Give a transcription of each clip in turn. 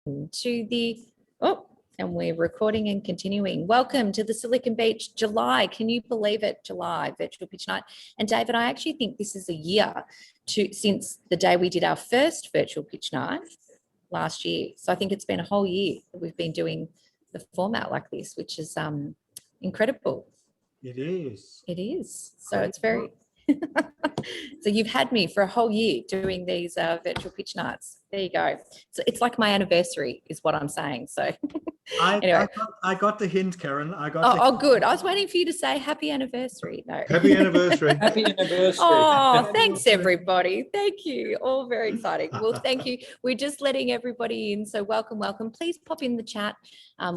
to the, and we're recording and continuing. Welcome to the Silicon Beach July. Can you believe it? July virtual pitch night. And David, I actually think this is a year since the day we did our first virtual pitch night last year. So I think it's been a whole year that we've been doing the format like this, which is incredible. It is. It is. So it's very, so you've had me for a whole year doing these virtual pitch nights. There you go. So it's like my anniversary is what I'm saying. So anyway. I got the hint, Karen. Oh, good. I was waiting for you to say happy anniversary. No. Happy anniversary. Happy anniversary. Oh, thanks everybody. Thank you. All very exciting. Well, thank you. We're just letting everybody in. So welcome, welcome. Please pop in the chat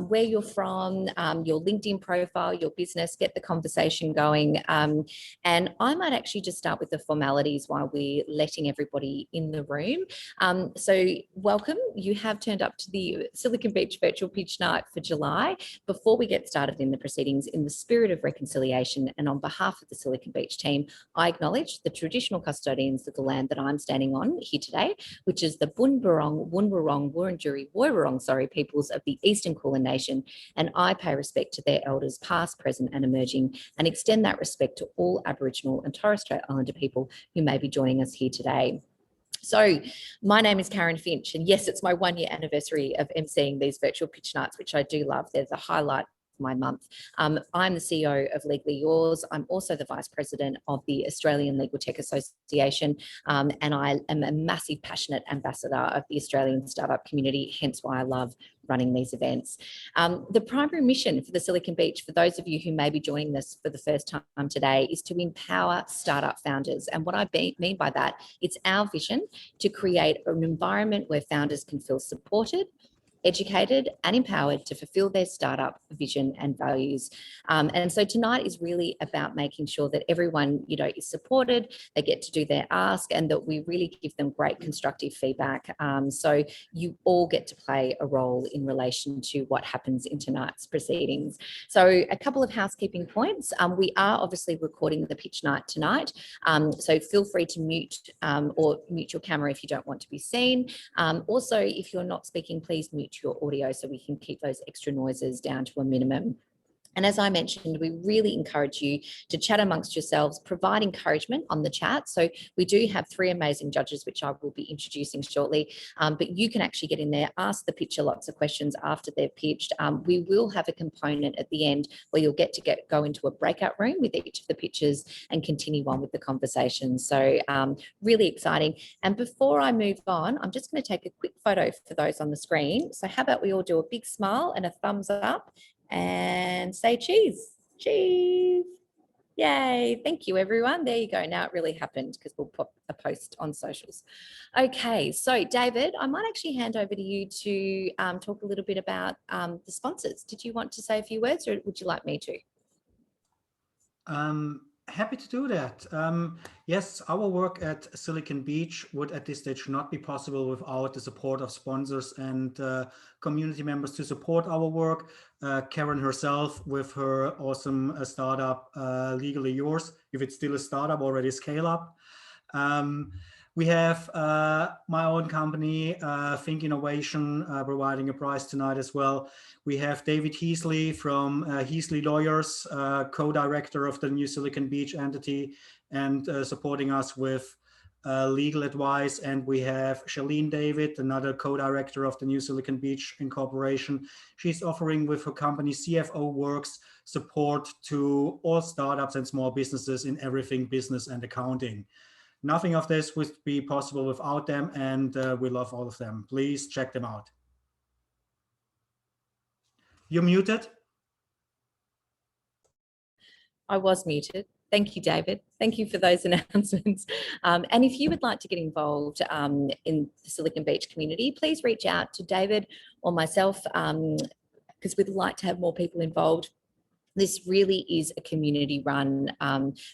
where you're from, your LinkedIn profile, your business, get the conversation going. And I might actually just start with the formalities while we're letting everybody in the room. So welcome. You have turned up to the Silicon Beach virtual pitch night for July. Before we get started in the proceedings, in the spirit of reconciliation and on behalf of the Silicon Beach team, I acknowledge the traditional custodians of the land that I'm standing on here today, which is the Bunburong, Wunwurrung, Wurundjeri, Woiwurrung, peoples of the Eastern Kulin Nation, and I pay respect to their elders past, present and emerging, and extend that respect to all Aboriginal and Torres Strait Islander people who may be joining us here today. So my name is Karen Finch, and yes, it's my 1 year anniversary of emceeing these virtual pitch nights, which I do love. They're the highlight of my month. I'm the CEO of Legally Yours. I'm also the Vice President of the Australian Legal Tech Association, and I am a massive, passionate ambassador of the Australian startup community, hence why I love running these events. The primary mission for the Silicon Beach, for those of you who may be joining this for the first time today, is to empower startup founders. And what I mean by that, it's our vision to create an environment where founders can feel supported, educated and empowered to fulfill their startup vision and values. And so tonight is really about making sure that everyone, is supported, they get to do their ask, and that we really give them great constructive feedback. So you all get to play a role in relation to what happens in tonight's proceedings. So a couple of housekeeping points. We are obviously recording the pitch night tonight. So feel free to mute or mute your camera if you don't want to be seen. Also, if you're not speaking, please mute your audio so we can keep those extra noises down to a minimum. And as I mentioned, we really encourage you to chat amongst yourselves, provide encouragement on the chat. So we do have 3 amazing judges, which I will be introducing shortly, but you can actually get in there, ask the pitcher lots of questions after they've pitched. We will have a component at the end where you'll get to go into a breakout room with each of the pitchers and continue on with the conversation. So really exciting. And before I move on, I'm just going to take a quick photo for those on the screen. So how about we all do a big smile and a thumbs up and say cheese. Cheese. Yay. Thank you, everyone. There you go. Now it really happened because we'll put a post on socials. Okay. So David, I might actually hand over to you to talk a little bit about the sponsors. Did you want to say a few words or would you like me to? Happy to do that. Yes, our work at Silicon Beach would at this stage not be possible without the support of sponsors and community members to support our work. Karen herself with her awesome startup, Legally Yours, if it's still a startup, already scale up. We have my own company, THNK Innovation, providing a prize tonight as well. We have David Heasley from Heasley Lawyers, co-director of the new Silicon Beach entity and supporting us with legal advice. And we have Charlene David, another co-director of the new Silicon Beach Incorporation. She's offering with her company CFO Works support to all startups and small businesses in everything business and accounting. Nothing of this would be possible without them, and we love all of them. Please check them out. You're muted. I was muted. Thank you, David. Thank you for those announcements. And if you would like to get involved in the Silicon Beach community, please reach out to David or myself because we'd like to have more people involved. This really is a community-run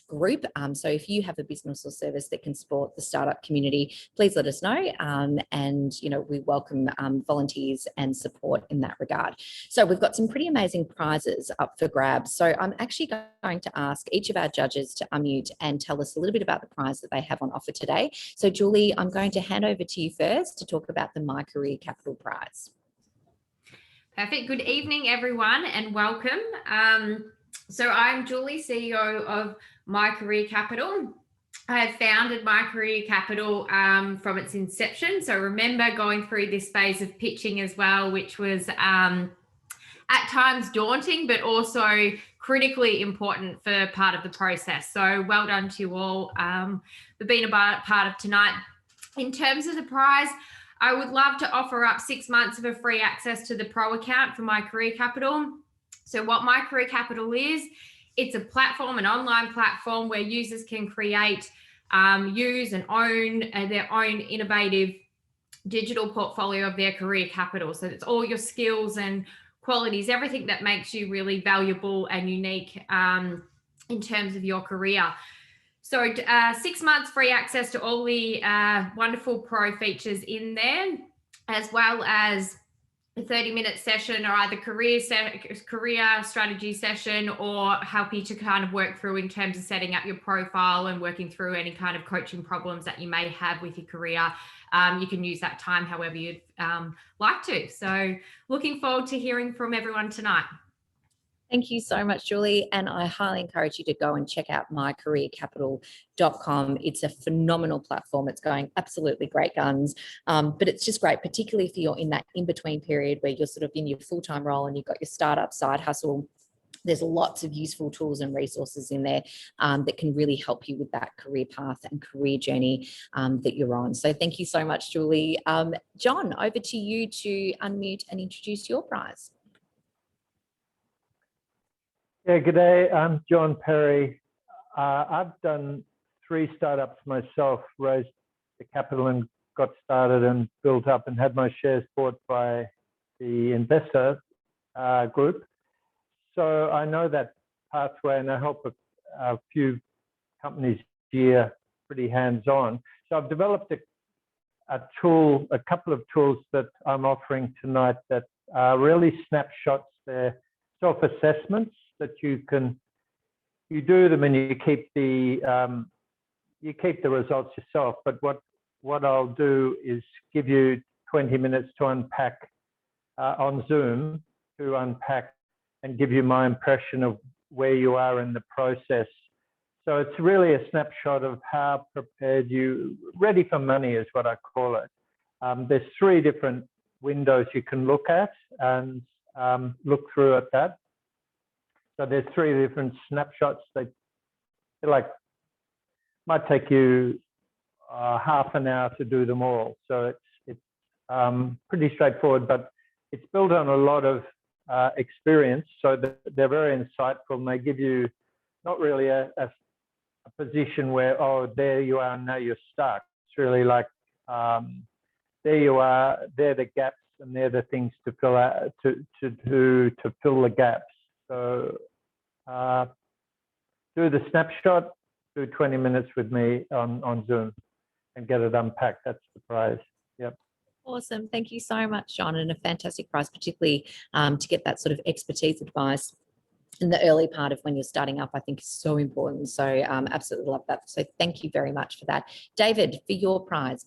group. So if you have a business or service that can support the startup community, please let us know. And we welcome volunteers and support in that regard. So we've got some pretty amazing prizes up for grabs. So I'm actually going to ask each of our judges to unmute and tell us a little bit about the prize that they have on offer today. So Julie, I'm going to hand over to you first to talk about the My Career Capital Prize. Perfect. Good evening, everyone, and welcome. So I'm Julie, CEO of My Career Capital. I have founded My Career Capital from its inception. So remember going through this phase of pitching as well, which was at times daunting, but also critically important for part of the process. So well done to you all for being a part of tonight. In terms of the prize, I would love to offer up 6 months of a free access to the Pro account for My Career Capital. So what My Career Capital is, it's a platform, an online platform where users can create, use and own their own innovative digital portfolio of their career capital. So it's all your skills and qualities, everything that makes you really valuable and unique in terms of your career. So 6 months free access to all the wonderful pro features in there, as well as a 30-minute session or either career strategy session, or help you to kind of work through in terms of setting up your profile and working through any kind of coaching problems that you may have with your career. You can use that time however you'd like to. So looking forward to hearing from everyone tonight. Thank you so much, Julie. And I highly encourage you to go and check out mycareercapital.com. It's a phenomenal platform. It's going absolutely great guns. But it's just great, particularly if you're in that in-between period where you're sort of in your full-time role and you've got your startup side hustle. There's lots of useful tools and resources in there that can really help you with that career path and career journey that you're on. So thank you so much, Julie. John, over to you to unmute and introduce your prize. Yeah, good day. I'm John Perry. I've done 3 startups myself, raised the capital and got started and built up and had my shares bought by the investor group. So I know that pathway and I help a few companies here pretty hands-on. So I've developed a couple of tools that I'm offering tonight that are really snapshots. They're self-assessments that you do them and you keep the results yourself. But what I'll do is give you 20 minutes to unpack on Zoom, and give you my impression of where you are in the process. So it's really a snapshot of how prepared ready for money is what I call it. There's 3 different windows you can look at and look through at that. So there's 3 different snapshots that might take you half an hour to do them all. So it's pretty straightforward, but it's built on a lot of experience. So they're very insightful and they give you not really a position where, oh, there you are, now you're stuck. It's really like, there you are, they're the gaps and they're the things to fill out, to fill the gaps. So do the snapshot, do 20 minutes with me on Zoom and get it unpacked. That's the prize. Yep. Awesome. Thank you so much, John, and a fantastic prize, particularly to get that sort of expertise advice in the early part of when you're starting up, I think is so important. So absolutely love that. So thank you very much for that. David, for your prize,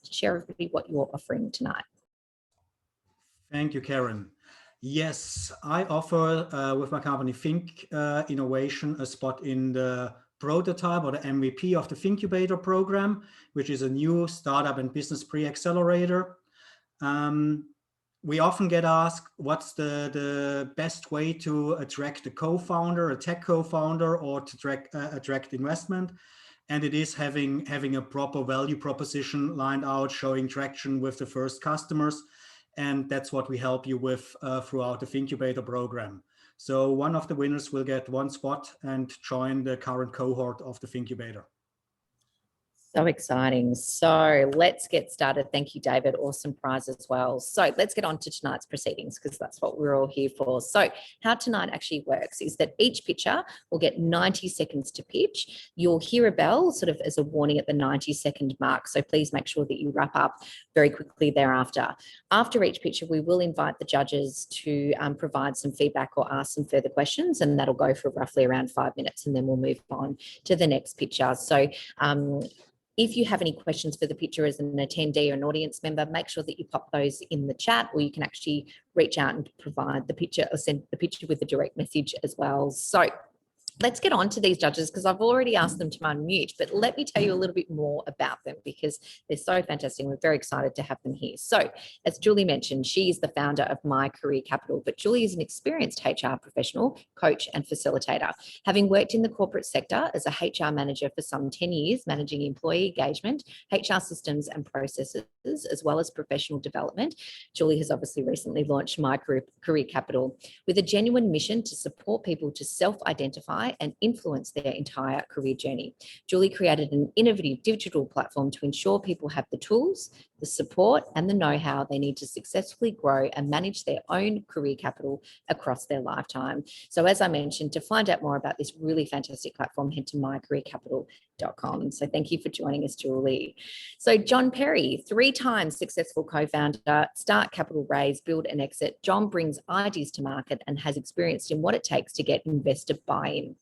share with me what you're offering tonight. Thank you, Karen. Yes, I offer with my company THNK Innovation a spot in the prototype or the MVP of the THNK.U-bator program, which is a new startup and business pre-accelerator. We often get asked what's the best way to attract a co-founder, a tech co-founder, or to attract investment. And it is having a proper value proposition lined out, showing traction with the first customers. And that's what we help you with throughout the THNK.U-bator program. So one of the winners will get 1 spot and join the current cohort of the THNK.U-bator. So exciting. So let's get started. Thank you, David. Awesome prize as well. So let's get on to tonight's proceedings because that's what we're all here for. So how tonight actually works is that each pitcher will get 90 seconds to pitch. You'll hear a bell sort of as a warning at the 90-second mark. So please make sure that you wrap up very quickly thereafter. After each pitcher, we will invite the judges to provide some feedback or ask some further questions, and that'll go for roughly around 5 minutes, and then we'll move on to the next pitcher. So If you have any questions for the picture as an attendee or an audience member, make sure that you pop those in the chat, or you can actually reach out and provide the picture or send the picture with a direct message as well. So let's get on to these judges, because I've already asked them to unmute, but let me tell you a little bit more about them because they're so fantastic. We're very excited to have them here. So as Julie mentioned, she is the founder of My Career Capital, but Julie is an experienced HR professional, coach and facilitator. Having worked in the corporate sector as a HR manager for some 10 years, managing employee engagement, HR systems and processes, as well as professional development, Julie has obviously recently launched My Career Capital with a genuine mission to support people to self-identify and influence their entire career journey. Julie created an innovative digital platform to ensure people have the tools, the support and the know-how they need to successfully grow and manage their own career capital across their lifetime. So as I mentioned, to find out more about this really fantastic platform, head to mycareercapital.com. So thank you for joining us, Julie. So John Perry, 3-time successful co-founder, start, capital raise, build and exit. John brings ideas to market and has experience in what it takes to get investor buy-in.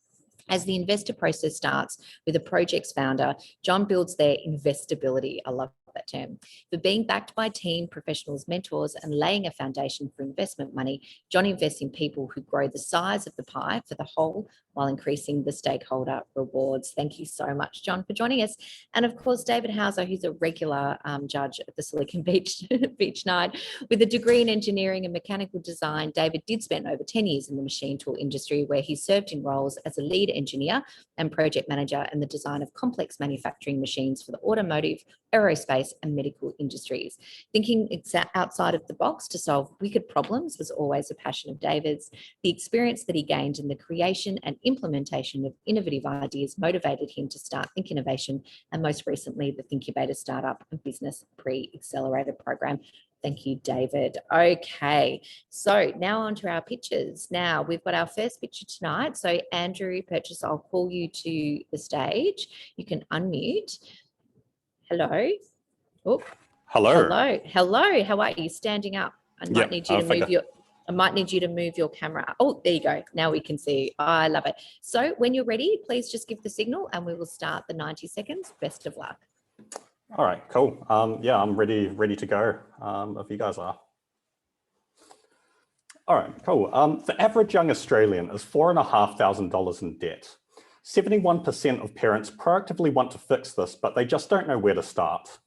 As the investor process starts with a project's founder, John builds their investability. I love that term. For being backed by team, professionals, mentors, and laying a foundation for investment money, John invests in people who grow the size of the pie for the whole while increasing the stakeholder rewards. Thank you so much, John, for joining us. And of course, David Hauser, who's a regular judge at the Silicon Beach Night. With a degree in engineering and mechanical design, David did spend over 10 years in the machine tool industry, where he served in roles as a lead engineer and project manager in the design of complex manufacturing machines for the automotive, aerospace and medical industries. Thinking outside of the box to solve wicked problems was always a passion of David's. The experience that he gained in the creation and implementation of innovative ideas motivated him to start THNK Innovation, and most recently the THNK.U-bator startup and business pre-accelerator program. Thank you, David. Okay, so now on to our pitches. Now we've got our first pitcher tonight. So Andrew Purchas, I'll call you to the stage. You can unmute. Hello. Oh, hello. Hello. Hello. How are you? Standing up. I might need you to move your. I might need you to move your camera. Oh, there you go. Now we can see. I love it. So when you're ready, please just give the signal and we will start the 90 seconds. Best of luck. All right, cool. Yeah, I'm ready to go if you guys are. All right, cool. The average young Australian is $4,500 in debt. 71% of parents proactively want to fix this, but they just don't know where to start.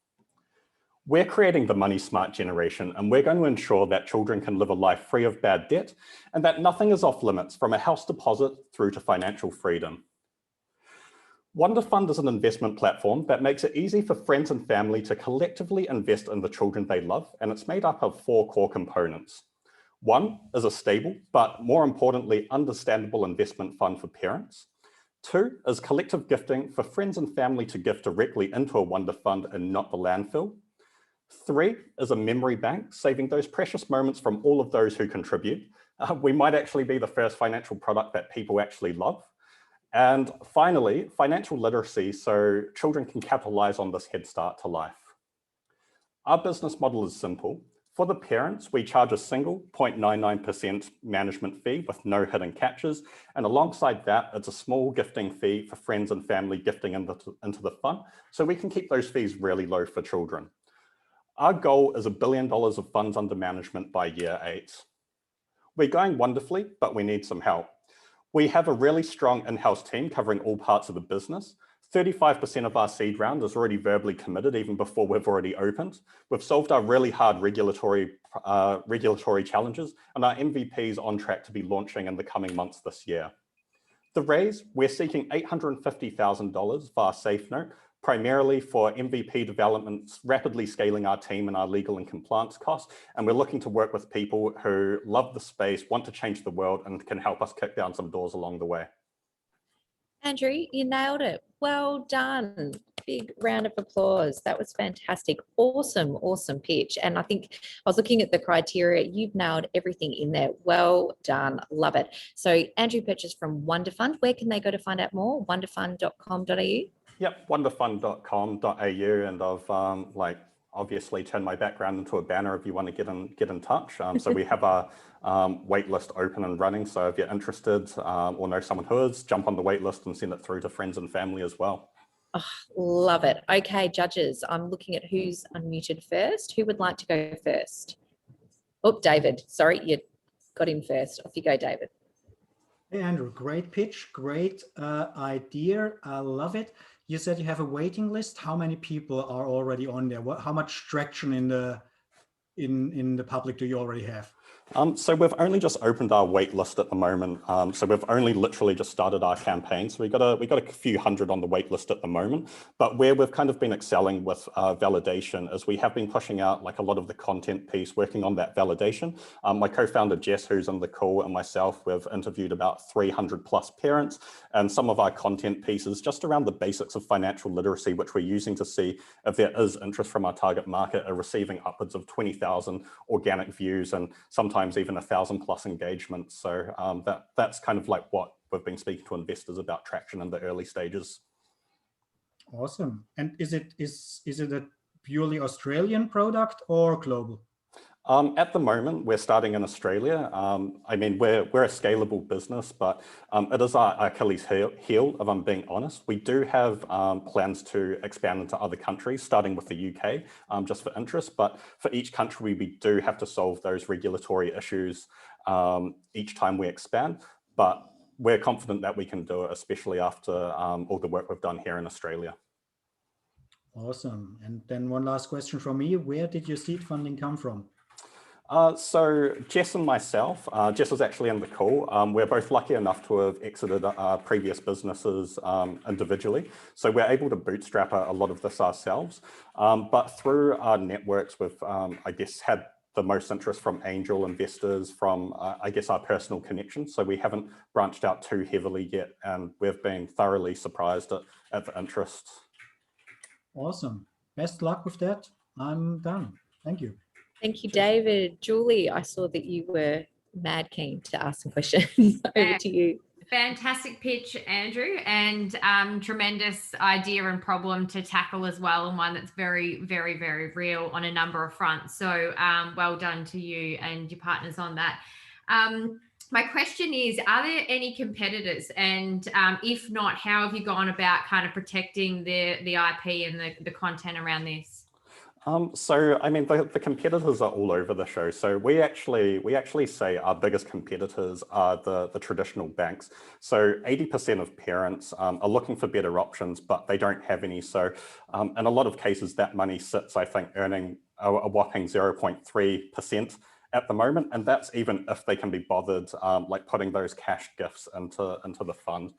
We're creating the money smart generation, and we're going to ensure that children can live a life free of bad debt and that nothing is off limits, from a house deposit through to financial freedom. Wonderfund is an investment platform that makes it easy for friends and family to collectively invest in the children they love, and it's made up of 4 core components. 1 is a stable, but more importantly, understandable investment fund for parents. 2 is collective gifting for friends and family to gift directly into a Wonderfund and not the landfill. 3 is a memory bank, saving those precious moments from all of those who contribute. We might actually be the first financial product that people actually love. And finally, financial literacy, so children can capitalize on this head start to life. Our business model is simple. For the parents, we charge a single 0.99% management fee with no hidden catches. And alongside that, it's a small gifting fee for friends and family gifting into the fund, so we can keep those fees really low for children. Our goal is $1 billion of funds under management by year 8. We're going wonderfully, but we need some help. We have a really strong in-house team covering all parts of the business. 35% of our seed round is already verbally committed even before we've already opened. We've solved our really hard regulatory challenges, and our MVP is on track to be launching in the coming months this year. The raise, we're seeking $850,000 via SafeNote, primarily for MVP developments, rapidly scaling our team and our legal and compliance costs. And we're looking to work with people who love the space, want to change the world, and can help us kick down some doors along the way. Andrew, you nailed it. Well done. Big round of applause. That was fantastic. Awesome, awesome pitch. And I think I was looking at the criteria. You've nailed everything in there. Well done. Love it. So Andrew Purchas from Wonderfund. Where can they go to find out more? Wonderfund.com.au? Yep, wonderfund.com.au, and I've obviously turned my background into a banner if you want to get in touch. So we have a wait list open and running. So if you're interested or know someone who is, jump on the wait list and send it through to friends and family as well. Oh, love it. Okay, judges, I'm looking at who's unmuted first. Who would like to go first? Oh, David. Sorry, you got him first. Off you go, David. Hey, Andrew, great pitch, great idea. I love it. You said you have a waiting list. How many people are already on there? How much traction in the public do you already have? So we've only just opened our wait list at the moment. So we've only literally just started our campaign. So we got a few hundred on the wait list at the moment. But where we've kind of been excelling with validation is we have been pushing out like a lot of the content piece, working on that validation. My co-founder Jess, who's on the call, and myself, we've interviewed about 300 plus parents, and some of our content pieces just around the basics of financial literacy, which we're using to see if there is interest from our target market, are receiving upwards of 20,000 organic views and sometimes even 1,000+ engagements. So that's kind of like what we've been speaking to investors about traction in the early stages. Awesome. And is it a purely Australian product or global? At the moment, we're starting in Australia. I mean, we're a scalable business, but it is our Achilles heel, if I'm being honest. We do have plans to expand into other countries, starting with the UK, just for interest. But for each country, we do have to solve those regulatory issues each time we expand. But we're confident that we can do it, especially after all the work we've done here in Australia. Awesome. And then one last question from me. Where did your seed funding come from? So Jess and myself, Jess is actually in the call. We're both lucky enough to have exited our previous businesses individually. So we're able to bootstrap a lot of this ourselves. But through our networks, we've, I guess, had the most interest from angel investors, from, I guess, our personal connections. So we haven't branched out too heavily yet, and we've been thoroughly surprised at the interest. Awesome. Best luck with that. I'm done. Thank you. Thank you, David. Julie, I saw that you were mad keen to ask some questions. Over to you. Fantastic pitch, Andrew, and tremendous idea and problem to tackle as well, and one that's very, very, very real on a number of fronts. So well done to you and your partners on that. My question is, are there any competitors? And if not, how have you gone about kind of protecting the IP and the content around this? So, I mean, the competitors are all over the show. So we actually say our biggest competitors are the traditional banks. So 80% of parents are looking for better options, but they don't have any. So in a lot of cases, that money sits, I think, earning a whopping 0.3% at the moment. And that's even if they can be bothered, like putting those cash gifts into the fund.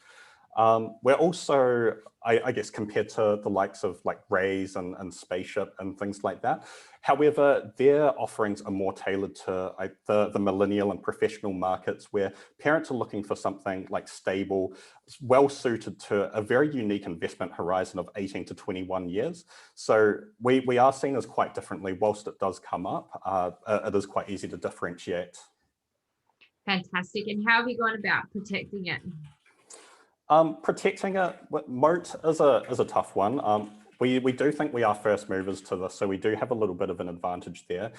We're also, I guess, compared to the likes of like Raise and Spaceship and things like that. However, their offerings are more tailored to the millennial and professional markets, where parents are looking for something like stable, well suited to a very unique investment horizon of 18 to 21 years. So we are seen as quite differently. Whilst it does come up, it is quite easy to differentiate. Fantastic. And how have you gone about protecting it? Protecting it, moat is a tough one. We do think we are first movers to this, so we do have a little bit of an advantage there.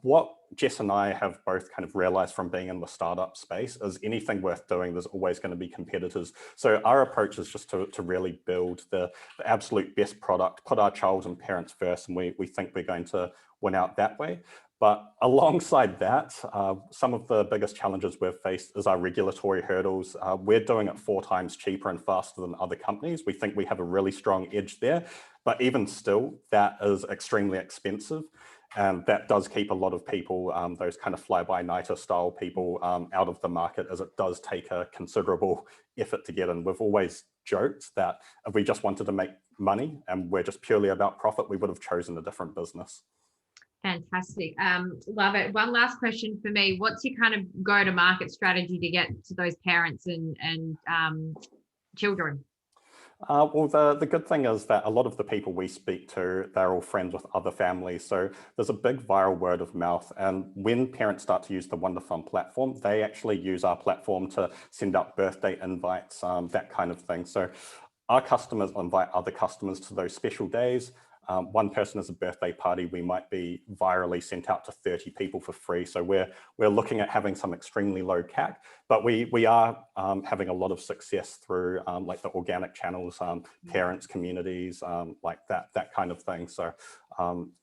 What Jess and I have both kind of realized from being in the startup space is anything worth doing, there's always going to be competitors. So our approach is just to really build the absolute best product, put our child and parents first, and we think we're going to win out that way. But alongside that, some of the biggest challenges we've faced is our regulatory hurdles. We're doing it 4 times cheaper and faster than other companies. We think we have a really strong edge there, but even still, that is extremely expensive. And that does keep a lot of people, those kind of fly-by-nighter style people, out of the market, as it does take a considerable effort to get in. We've always joked that if we just wanted to make money and we're just purely about profit, we would have chosen a different business. Fantastic. Love it. One last question for me. What's your kind of go-to-market strategy to get to those parents and children? Well, the good thing is that a lot of the people we speak to, they're all friends with other families. So there's a big viral word of mouth. And when parents start to use the Wonderfund platform, they actually use our platform to send out birthday invites, that kind of thing. So our customers invite other customers to those special days. one person as a birthday party, we might be virally sent out to 30 people for free. So we're looking at having some extremely low CAC, but we are having a lot of success through like the organic channels, parents, communities, like that kind of thing. So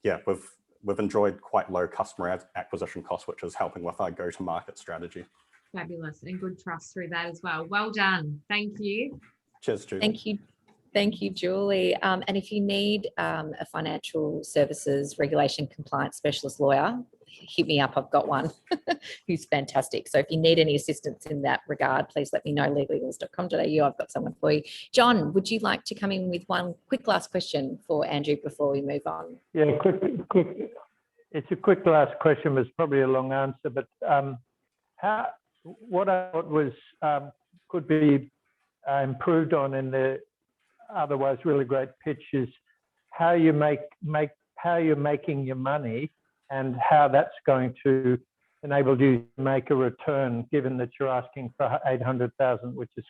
yeah, we've enjoyed quite low customer acquisition costs, which is helping with our go-to-market strategy. Fabulous, and good trust through that as well. Well done. Thank you. Cheers, Julie. Thank you. Thank you, Julie. And if you need a financial services regulation compliance specialist lawyer, hit me up. I've got one who's fantastic. So if you need any assistance in that regard, please let me know, legalyours.com.au. I've got someone for you. John, would you like to come in with one quick last question for Andrew before we move on? Yeah, quick. It's a quick last question, but it's probably a long answer. But what I thought was could be improved on in the otherwise really great pitch is how you how you're making your money and how that's going to enable you to make a return, given that you're asking for 800,000, which is,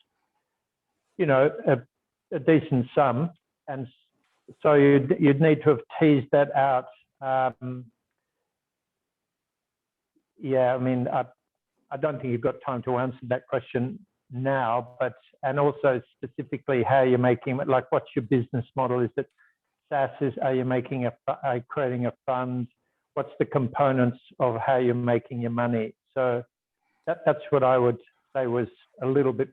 you know, a decent sum. And so you'd need to have teased that out. Yeah, I mean, I don't think you've got time to answer that question now, but, and also specifically how you're making it, like what's your business model? Is it SaaS? Are you making creating a fund? What's the components of how you're making your money? So that's what I would say was a little bit,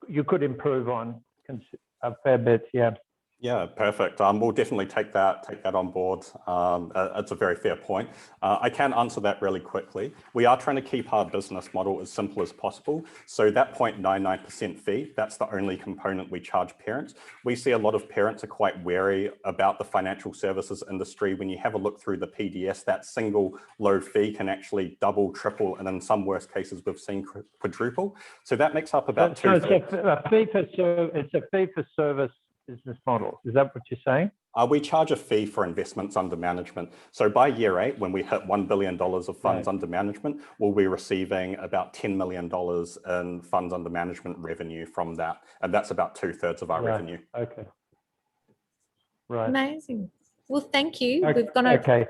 you could improve on a fair bit, yeah. Yeah, perfect. We'll definitely take that on board. It's a very fair point. I can answer that really quickly. We are trying to keep our business model as simple as possible. So that 0.99% fee, that's the only component we charge parents. We see a lot of parents are quite wary about the financial services industry. When you have a look through the PDS, that single low fee can actually double, triple, and in some worst cases, we've seen quadruple. So that makes up about two-thirds. It's a fee for service business model. Is that what you're saying? We charge a fee for investments under management. So by year 8, when we hit $1 billion of funds under management, we'll be receiving about $10 million in funds under management revenue from that. And that's about 2/3 of our revenue. Okay. Right. Amazing. Well, thank you. Okay. We've gone over. Okay.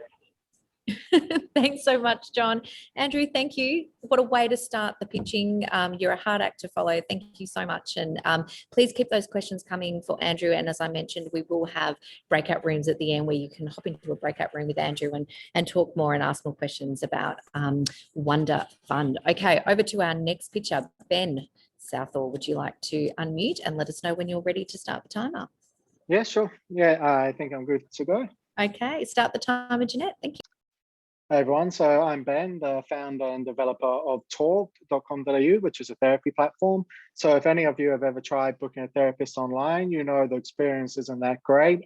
Thanks so much, John. Andrew, thank you. What a way to start the pitching. You're a hard act to follow. Thank you so much. And please keep those questions coming for Andrew. And as I mentioned, we will have breakout rooms at the end where you can hop into a breakout room with Andrew and talk more and ask more questions about Wonderfund. Okay, over to our next pitcher. Ben Southall, would you like to unmute and let us know when you're ready to start the timer? Yeah, sure. Yeah, I think I'm good to go. Okay, start the timer, Jeanette. Thank you. Hey everyone, so I'm Ben, the founder and developer of talk.com.au, which is a therapy platform. So if any of you have ever tried booking a therapist online, you know the experience isn't that great.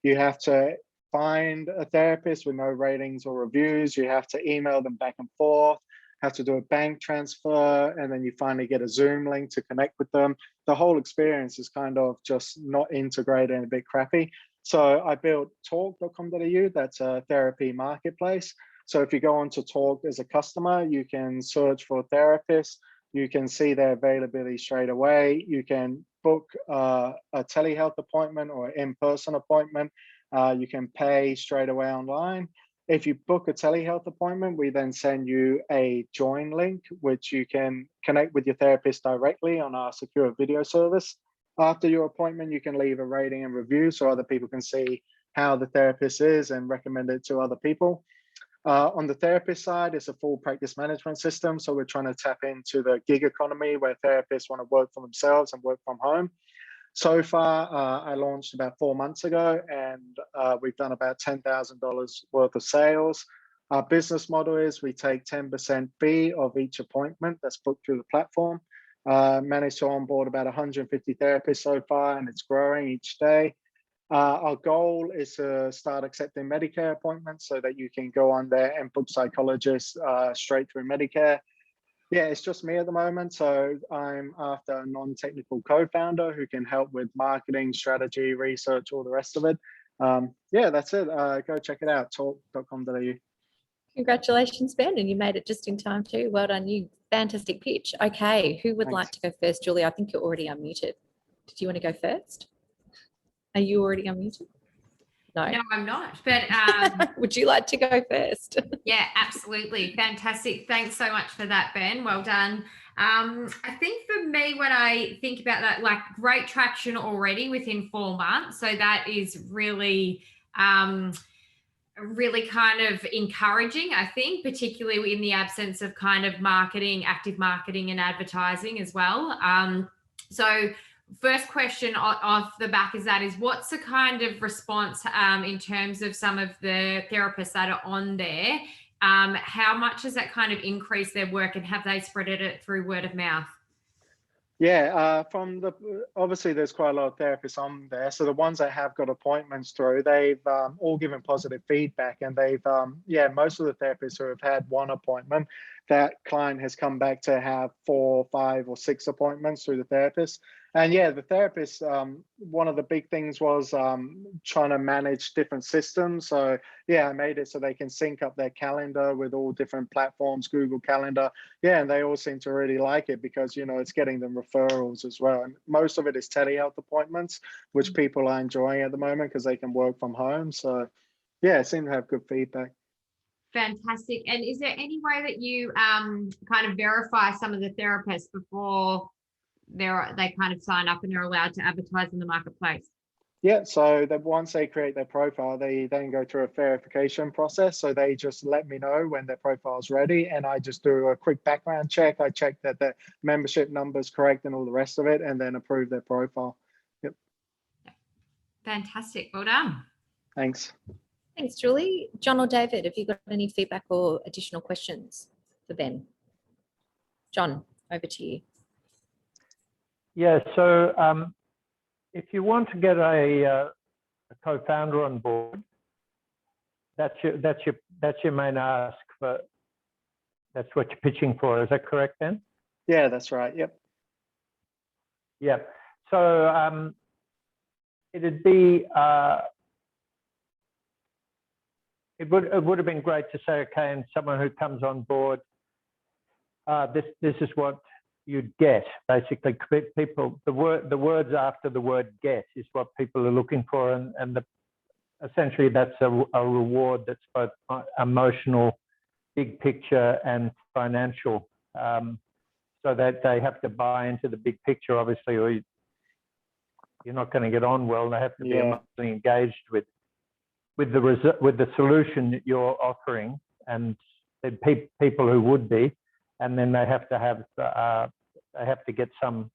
You have to find a therapist with no ratings or reviews. You have to email them back and forth, have to do a bank transfer, and then you finally get a Zoom link to connect with them. The whole experience is kind of just not integrated and a bit crappy. So I built talk.com.au, that's a therapy marketplace. So if you go on to Talk as a customer, you can search for a therapist, you can see their availability straight away, you can book a telehealth appointment or an in-person appointment, you can pay straight away online. If you book a telehealth appointment, we then send you a join link, which you can connect with your therapist directly on our secure video service. After your appointment, you can leave a rating and review so other people can see how the therapist is and recommend it to other people. On the therapist side, it's a full practice management system. So we're trying to tap into the gig economy where therapists want to work for themselves and work from home. So far, I launched about 4 months ago and we've done about $10,000 worth of sales. Our business model is we take 10% fee of each appointment that's booked through the platform. Managed to onboard about 150 therapists so far, and it's growing each day. Our goal is to start accepting Medicare appointments so that you can go on there and book psychologists straight through Medicare. Yeah, it's just me at the moment. So I'm after a non-technical co-founder who can help with marketing, strategy, research, all the rest of it. Yeah, that's it. Go check it out, talk.com.au. Congratulations, Ben, and you made it just in time too. Well done, you. Fantastic pitch. Okay, who would like to go first? Julie, I think you're already unmuted. Did you want to go first? Are you already unmuted? No. No, I'm not. But would you like to go first? yeah, absolutely. Fantastic. Thanks so much for that, Ben. Well done. I think for me, when I think about that, like great traction already within 4 months. So that is really, really kind of encouraging, I think, particularly in the absence of kind of marketing, active marketing and advertising as well. So first question off the back is what's the kind of response in terms of some of the therapists that are on there? How much has that kind of increased their work, and have they spread it through word of mouth? Yeah, obviously there's quite a lot of therapists on there. So the ones that have got appointments through, they've all given positive feedback, and they've, most of the therapists who have had one appointment, that client has come back to have 4, 5 or 6 appointments through the therapist. And yeah, the therapist, one of the big things was trying to manage different systems. So yeah, I made it so they can sync up their calendar with all different platforms, Google Calendar. Yeah, and they all seem to really like it because, you know, it's getting them referrals as well. And most of it is telehealth appointments, which people are enjoying at the moment because they can work from home. So yeah, it seemed to have good feedback. Fantastic. And is there any way that you kind of verify some of the therapists before they kind of sign up and they're allowed to advertise in the marketplace? Yeah, so that once they create their profile, they then go through a verification process. So they just let me know when their profile is ready, and I just do a quick background check. I check that the membership number is correct and all the rest of it, and then approve their profile. Yep. Fantastic. Well done. Thanks. Thanks, Julie. John or David, have you got any feedback or additional questions for Ben? John, over to you. Yeah, so if you want to get a co-founder on board, that's your main ask for. That's what you're pitching for. Is that correct, Ben? Yeah, that's right. Yep. Yeah. So it'd be it would have been great to say, okay, and someone who comes on board, this is what you'd get. Basically, people, the words after the word "get" is what people are looking for, and essentially that's a reward that's both emotional, big picture, and financial. So that they have to buy into the big picture, obviously, or you're not going to get on well. They have to be emotionally engaged with the solution that you're offering, and the people who would be. And then they have to get some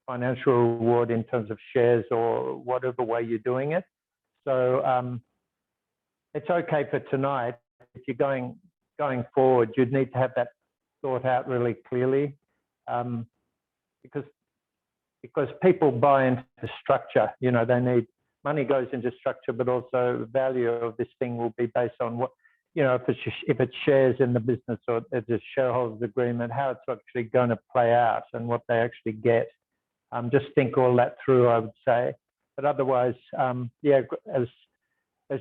financial reward in terms of shares or whatever way you're doing it. So it's okay for tonight. If you're going forward, you'd need to have that thought out really clearly, because people buy into structure. You know, they need money goes into structure, but also value of this thing will be based on what. You know, if it's shares in the business or it's a shareholders agreement, how it's actually going to play out and what they actually get. Just think all that through, I would say. But otherwise, yeah, as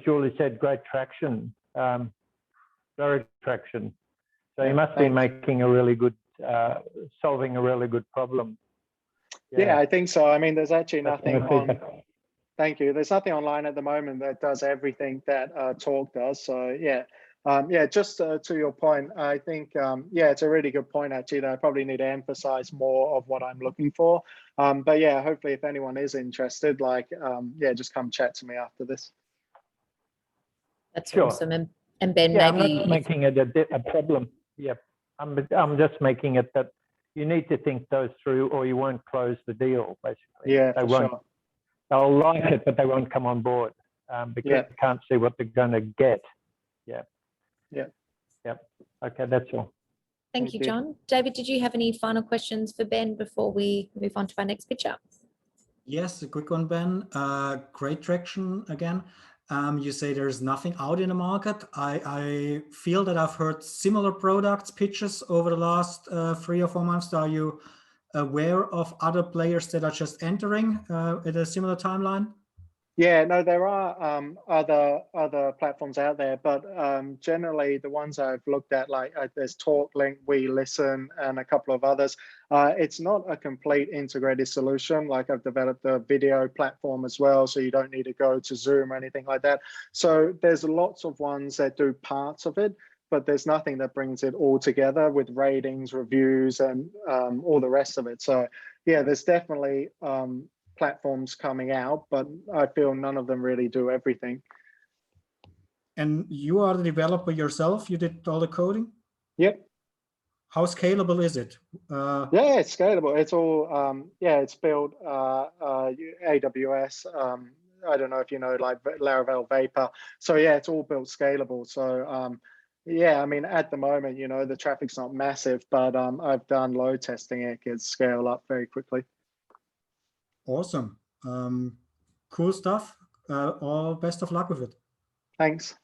Julie said, great traction, very traction. So you must be making a really good, solving a really good problem. Yeah, I think so. I mean, there's actually nothing on. Thank you. There's nothing online at the moment that does everything that THNK does. So yeah. Just to your point, I think, it's a really good point, actually, that I probably need to emphasize more of what I'm looking for. But yeah, hopefully if anyone is interested, just come chat to me after this. That's awesome. And Ben, maybe I'm not making it a problem. Yeah, I'm just making it that you need to think those through, or you won't close the deal, basically. Yeah, they won't. Sure. They'll like it, but they won't come on board because they can't see what they're going to get. Yeah. Okay, that's all. Thank you, John. David, did you have any final questions for Ben before we move on to our next picture? Yes, a quick one, Ben. Great traction again. You say there's nothing out in the market. I feel that I've heard similar products pitches over the last 3 or 4 months. Are you aware of other players that are just entering at a similar timeline? Yeah, no, there are other platforms out there, but generally the ones I've looked at, like there's Talk, Link, We Listen, and a couple of others. It's not a complete integrated solution. Like I've developed a video platform as well, so you don't need to go to Zoom or anything like that. So there's lots of ones that do parts of it, but there's nothing that brings it all together with ratings, reviews, and all the rest of it. So yeah, there's definitely platforms coming out, but I feel none of them really do everything. And you are the developer yourself? You did all the coding? Yep. How scalable is it? Yeah, it's scalable. It's all, yeah, it's built AWS. I don't know if you know, like Laravel Vapor. So yeah, it's all built scalable. So yeah, I mean, at the moment, you know, the traffic's not massive, but I've done load testing. It can scale up very quickly. Awesome. Cool stuff. All best of luck with it. Thanks.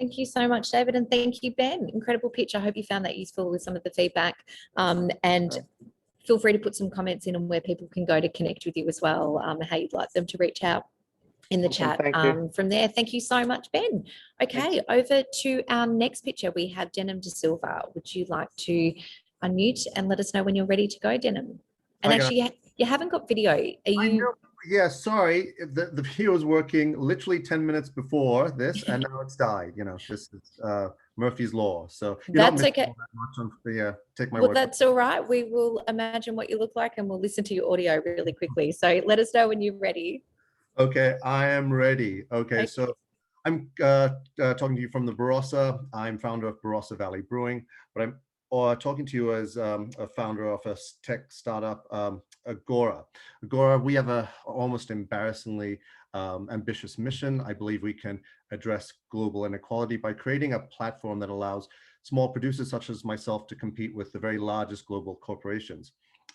Thank you so much, David, and thank you, Ben. Incredible pitch. I hope you found that useful with some of the feedback. And feel free to put some comments in on where people can go to connect with you as well, how you'd like them to reach out in the Awesome, chat. thank you. From there, thank you so much, Ben. Okay, over to our next picture. We have Denham De Silva. Would you like to unmute and let us know when you're ready to go, Denham? And actually, you haven't got video. Are you? Yeah, sorry. The video was working literally 10 minutes before this, and now it's died. You know, this is Murphy's Law. So you're that's not okay. that much on the, take my well, word. That's all right. We will imagine what you look like, and we'll listen to your audio really quickly. So let us know when you're ready. Okay, I am ready. Okay, so I'm talking to you from the Barossa. I'm founder of Barossa Valley Brewing, but I'm talking to you as a founder of a tech startup, Agora. Agora, we have a almost embarrassingly ambitious mission. I believe we can address global inequality by creating a platform that allows small producers such as myself to compete with the very largest global corporations.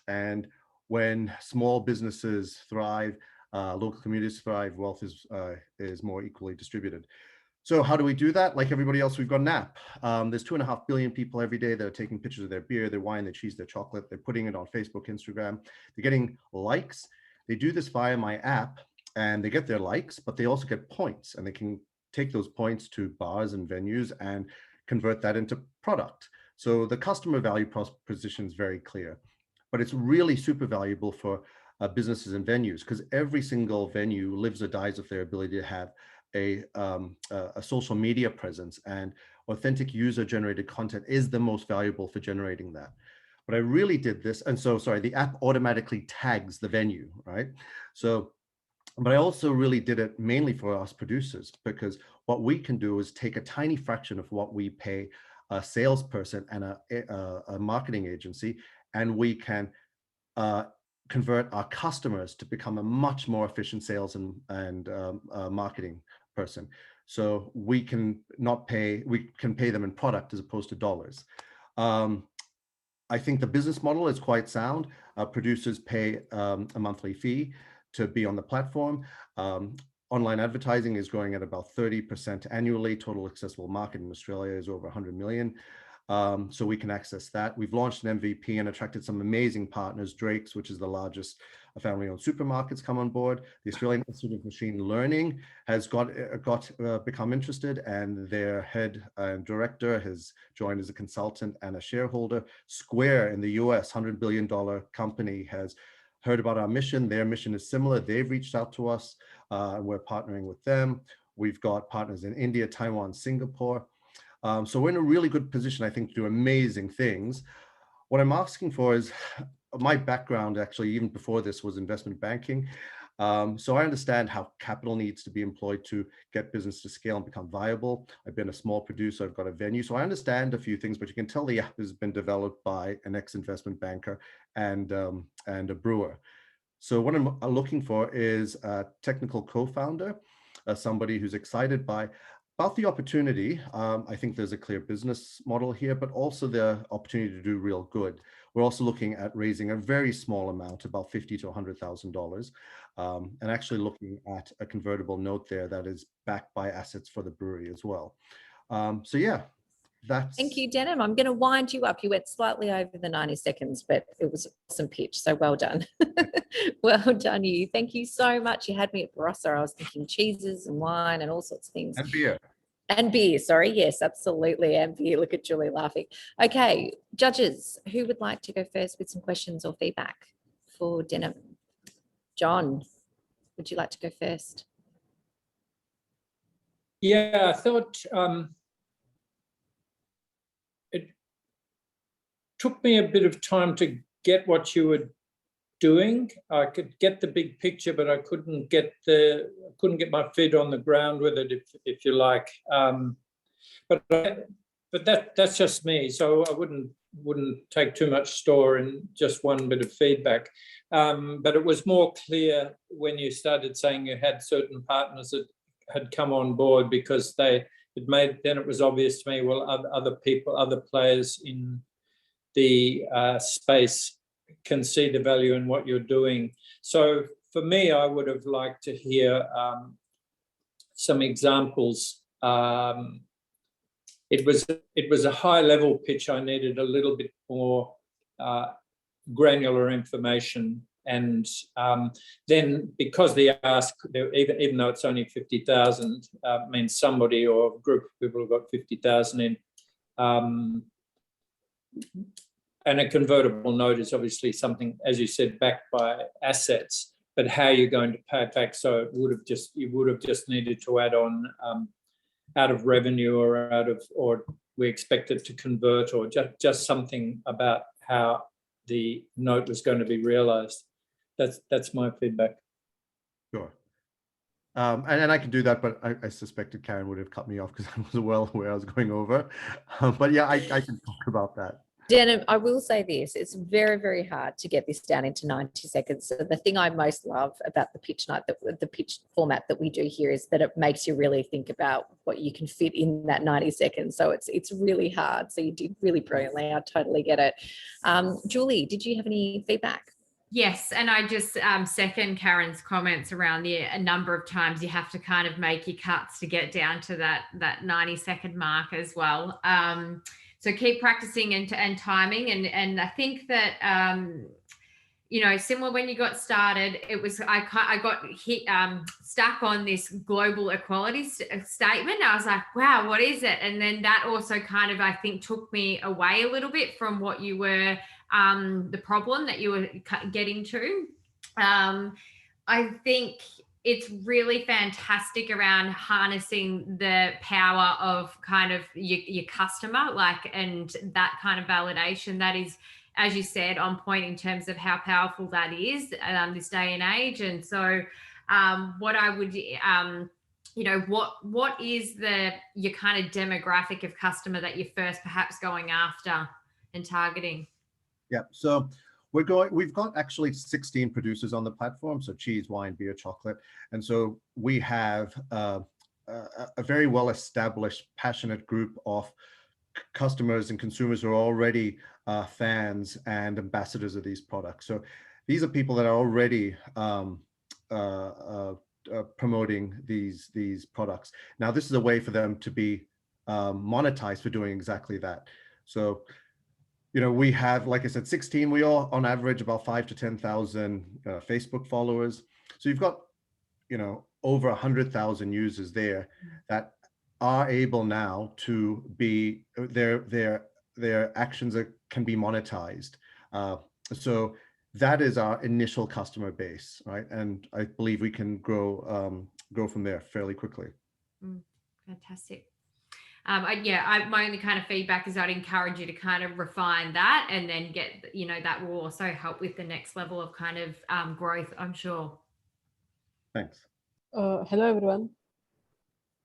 And when small businesses thrive, local communities thrive, wealth is more equally distributed. So how do we do that? Like everybody else, we've got an app. There's 2.5 billion people every day that are taking pictures of their beer, their wine, their cheese, their chocolate. They're putting it on Facebook, Instagram. They're getting likes. They do this via my app, and they get their likes, but they also get points, and they can take those points to bars and venues and convert that into product. So the customer value proposition is very clear, but it's really super valuable for businesses and venues, because every single venue lives or dies with their ability to have a social media presence, and authentic user-generated content is the most valuable for generating that. But I really did this, and so, sorry, the app automatically tags the venue, right? So, but I also really did it mainly for us producers, because what we can do is take a tiny fraction of what we pay a salesperson and a marketing agency, and we can convert our customers to become a much more efficient sales and marketing person. So we can pay them in product as opposed to dollars. I think the business model is quite sound. Producers pay a monthly fee to be on the platform. Online advertising is growing at about 30% annually. Total accessible market in Australia is over 100 million. So we can access that. We've launched an MVP and attracted some amazing partners. Drake's, which is the largest family-owned supermarkets, come on board. The Australian Institute of Machine Learning has become interested, and their head and director has joined as a consultant and a shareholder. Square in the US, $100 billion company, has heard about our mission. Their mission is similar. They've reached out to us, and we're partnering with them. We've got partners in India, Taiwan, Singapore. So we're in a really good position, I think, to do amazing things. What I'm asking for is, my background actually, even before this, was investment banking. So I understand how capital needs to be employed to get business to scale and become viable. I've been a small producer, I've got a venue. So I understand a few things, but you can tell the app has been developed by an ex-investment banker and a brewer. So what I'm looking for is a technical co-founder, somebody who's excited about the opportunity. I think there's a clear business model here, but also the opportunity to do real good. We're also looking at raising a very small amount, about $50,000 to $100,000, and actually looking at a convertible note there that is backed by assets for the brewery as well. So yeah, that's. Thank you, Denham. I'm going to wind you up. You went slightly over the 90 seconds, but it was some pitch. So well done. Well done, you. Thank you so much. You had me at Barossa. I was thinking cheeses and wine and all sorts of things. And beer. And beer, sorry. Yes, absolutely. And beer. Look at Julie laughing. Okay, judges, who would like to go first with some questions or feedback for Denham? John, would you like to go first? Yeah, I thought it took me a bit of time to get what you were doing. I could get the big picture, but I couldn't get my feet on the ground with it, if you like. But that's just me. So I wouldn't take too much store in just one bit of feedback. But it was more clear when you started saying you had certain partners that had come on board, because then it was obvious to me, well, other people, other players in the space can see the value in what you're doing. So for me, I would have liked to hear some examples. It was a high level pitch. I needed a little bit more granular information. And then because the ask, even though it's only 50,000, means somebody or a group of people have got 50,000 in. And a convertible note is obviously something, as you said, backed by assets, but how you're going to pay it back. So you would have just needed to add on out of revenue or we expect it to convert, or just something about how the note was going to be realized. That's my feedback. Sure. And I can do that, but I suspected Karen would have cut me off because I was well aware I was going over. But yeah, I can talk about that. Denham, I will say this, it's very, very hard to get this down into 90 seconds. So the thing I most love about the pitch night, the pitch format that we do here, is that it makes you really think about what you can fit in that 90 seconds. So it's really hard. So you did really brilliantly. I totally get it. Julie, did you have any feedback? Yes, and I just second Karen's comments around a number of times you have to kind of make your cuts to get down to that 90-second mark as well. So keep practicing and timing, and I think that similar when you got started, it was I got hit stuck on this global equality statement. I was like, wow, what is it? And then that also kind of, I think, took me away a little bit from what you were the problem that you were getting to. I think it's really fantastic around harnessing the power of kind of your customer, and that kind of validation that is, as you said, on point in terms of how powerful that is this day and age. And so what I would, what is your kind of demographic of customer that you're first perhaps going after and targeting? Yeah, so we've got actually 16 producers on the platform, so cheese, wine, beer, chocolate. And so we have a very well-established, passionate group of customers and consumers who are already fans and ambassadors of these products. So these are people that are already promoting these products. Now, this is a way for them to be monetized for doing exactly that. So we have, like I said, 16. We are on average about 5,000 to 10,000 Facebook followers. So you've got, over 100,000 users there that are able now to be their actions can be monetized. So that is our initial customer base, right? And I believe we can grow from there fairly quickly. Fantastic. My only kind of feedback is I'd encourage you to kind of refine that, and then get, that will also help with the next level of kind of growth, I'm sure. Thanks. Hello, everyone.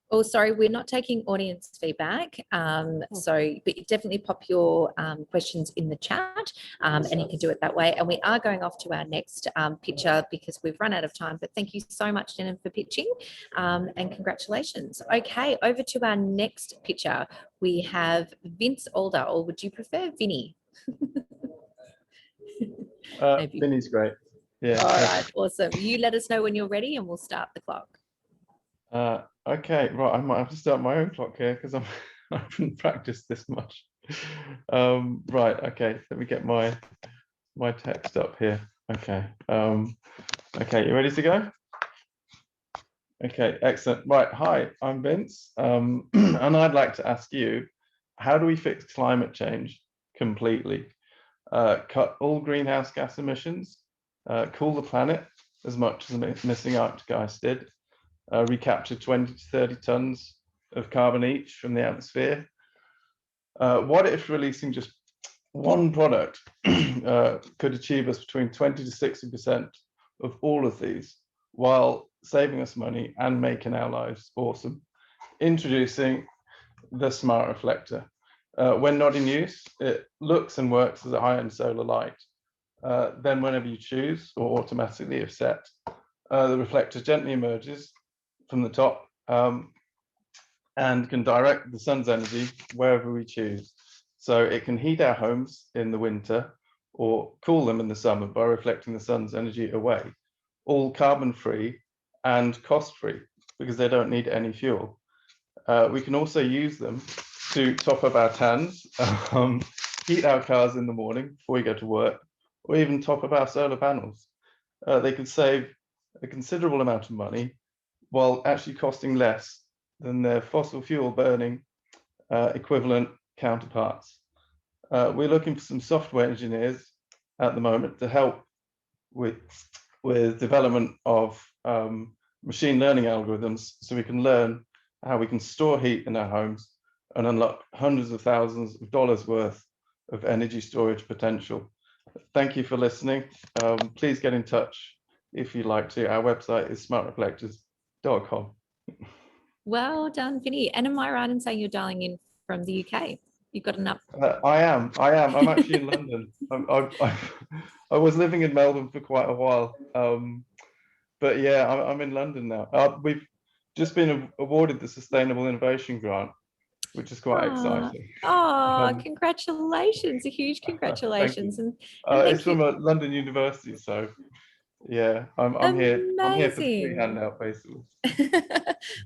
Oh, sorry, we're not taking audience feedback. But you definitely pop your questions in the chat, and you can do it that way. And we are going off to our next pitcher because we've run out of time. But thank you so much, Denham, for pitching, and congratulations. Okay, over to our next pitcher. We have Vince Alder, or would you prefer Vinny? Vinny's great. Yeah. All right, awesome. You let us know when you're ready, and we'll start the clock. Okay, right. I might have to start my own clock here because I haven't practiced this much. Right, okay, let me get my text up here. Okay, okay, you ready to go? Okay, excellent. Right, hi, I'm Vince, and I'd like to ask you, how do we fix climate change completely? Cut all greenhouse gas emissions, cool the planet as much as the missing Arctic ice did, recapture 20 to 30 tons of carbon each from the atmosphere. What if releasing just one product could achieve us between 20 to 60% of all of these, while saving us money and making our lives awesome? Introducing the Smart Reflector. When not in use, it looks and works as a high-end solar light. Then whenever you choose, or automatically if set, the reflector gently emerges from the top and can direct the sun's energy wherever we choose. So it can heat our homes in the winter or cool them in the summer by reflecting the sun's energy away, all carbon-free and cost-free because they don't need any fuel. We can also use them to top up our tans, heat our cars in the morning before we go to work, or even top up our solar panels. They could save a considerable amount of money while actually costing less than their fossil fuel burning equivalent counterparts. We're looking for some software engineers at the moment to help with development of machine learning algorithms so we can learn how we can store heat in our homes and unlock hundreds of thousands of dollars worth of energy storage potential. Thank you for listening. Please get in touch if you'd like to. Our website is smartreflectors.com. Well done, Vinny. And am I right in saying you're dialing in from the UK? You've got an up. I am. I'm actually in London. I was living in Melbourne for quite a while. But yeah, I'm in London now. We've just been awarded the Sustainable Innovation Grant, which is quite exciting. Congratulations, a huge congratulations. And it's from a London university, so yeah, I'm here for the free handout, basically.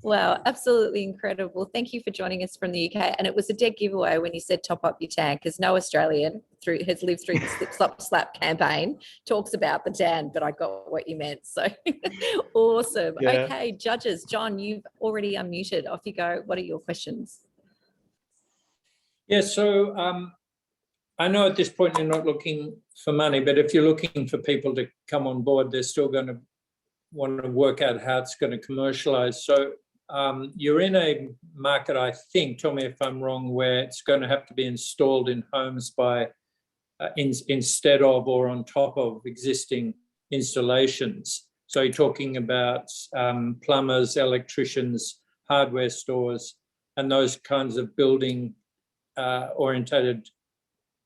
Wow, absolutely incredible. Thank you for joining us from the UK. And it was a dead giveaway when you said top up your tank, because no Australian has lived through the Slip Slop Slap campaign talks about the tan, but I got what you meant. So awesome. Yeah. Okay, judges. John, you've already unmuted. Off you go. What are your questions? Yeah, so I know at this point you're not looking for money, but if you're looking for people to come on board, they're still going to want to work out how it's going to commercialize. So you're in a market, I think, tell me if I'm wrong, where it's going to have to be installed in homes by instead of or on top of existing installations. So you're talking about plumbers, electricians, hardware stores, and those kinds of building orientated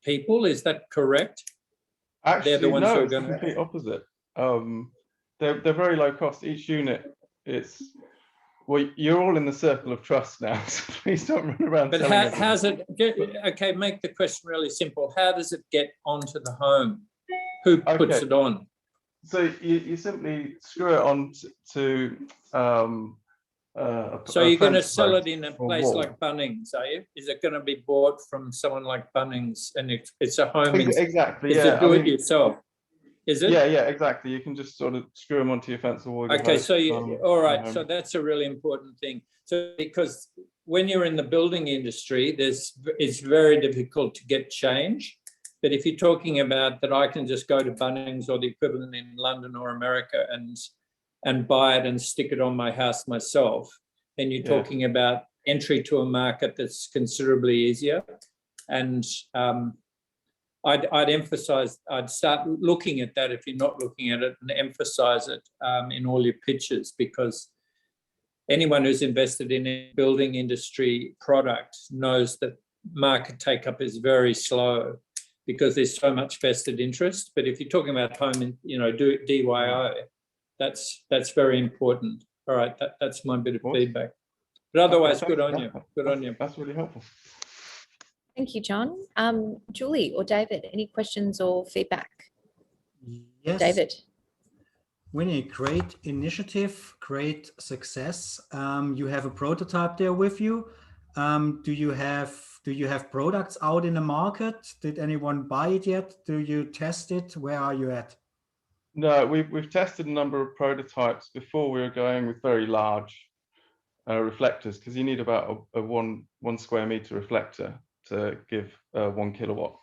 people. Is that correct? Actually, they're the ones who are it's the complete opposite. They're very low cost. Each unit, well, you're all in the circle of trust now, so please don't run around. But how's it get? Okay, make the question really simple. How does it get onto the home? Who puts it on? So you simply screw it on to so you're going to sell it in a place like Bunnings, are you? Is it going to be bought from someone like Bunnings, and it's a home? Exactly. Is it do it yourself? Is it? Yeah, exactly. You can just sort of screw them onto your fence or wall. Okay, so all right. So that's a really important thing. So because when you're in the building industry, it's very difficult to get change. But if you're talking about that, I can just go to Bunnings or the equivalent in London or America and buy it and stick it on my house myself, then you're talking about entry to a market that's considerably easier. And I'd emphasize, I'd start looking at that if you're not looking at it, and emphasize it in all your pitches, because anyone who's invested in a building industry product knows that market take-up is very slow because there's so much vested interest. But if you're talking about home and, DIY, that's very important. All right, that's my bit of feedback. But otherwise, good on you. Good on you. That's really helpful. Thank you, John. Julie or David, any questions or feedback? Yes. David. Winnie, great initiative, great success. You have a prototype there with you. Do you have products out in the market? Did anyone buy it yet? Do you test it? Where are you at? No, we've tested a number of prototypes before we were going with very large reflectors, because you need about a one square meter reflector to give 1 kilowatt.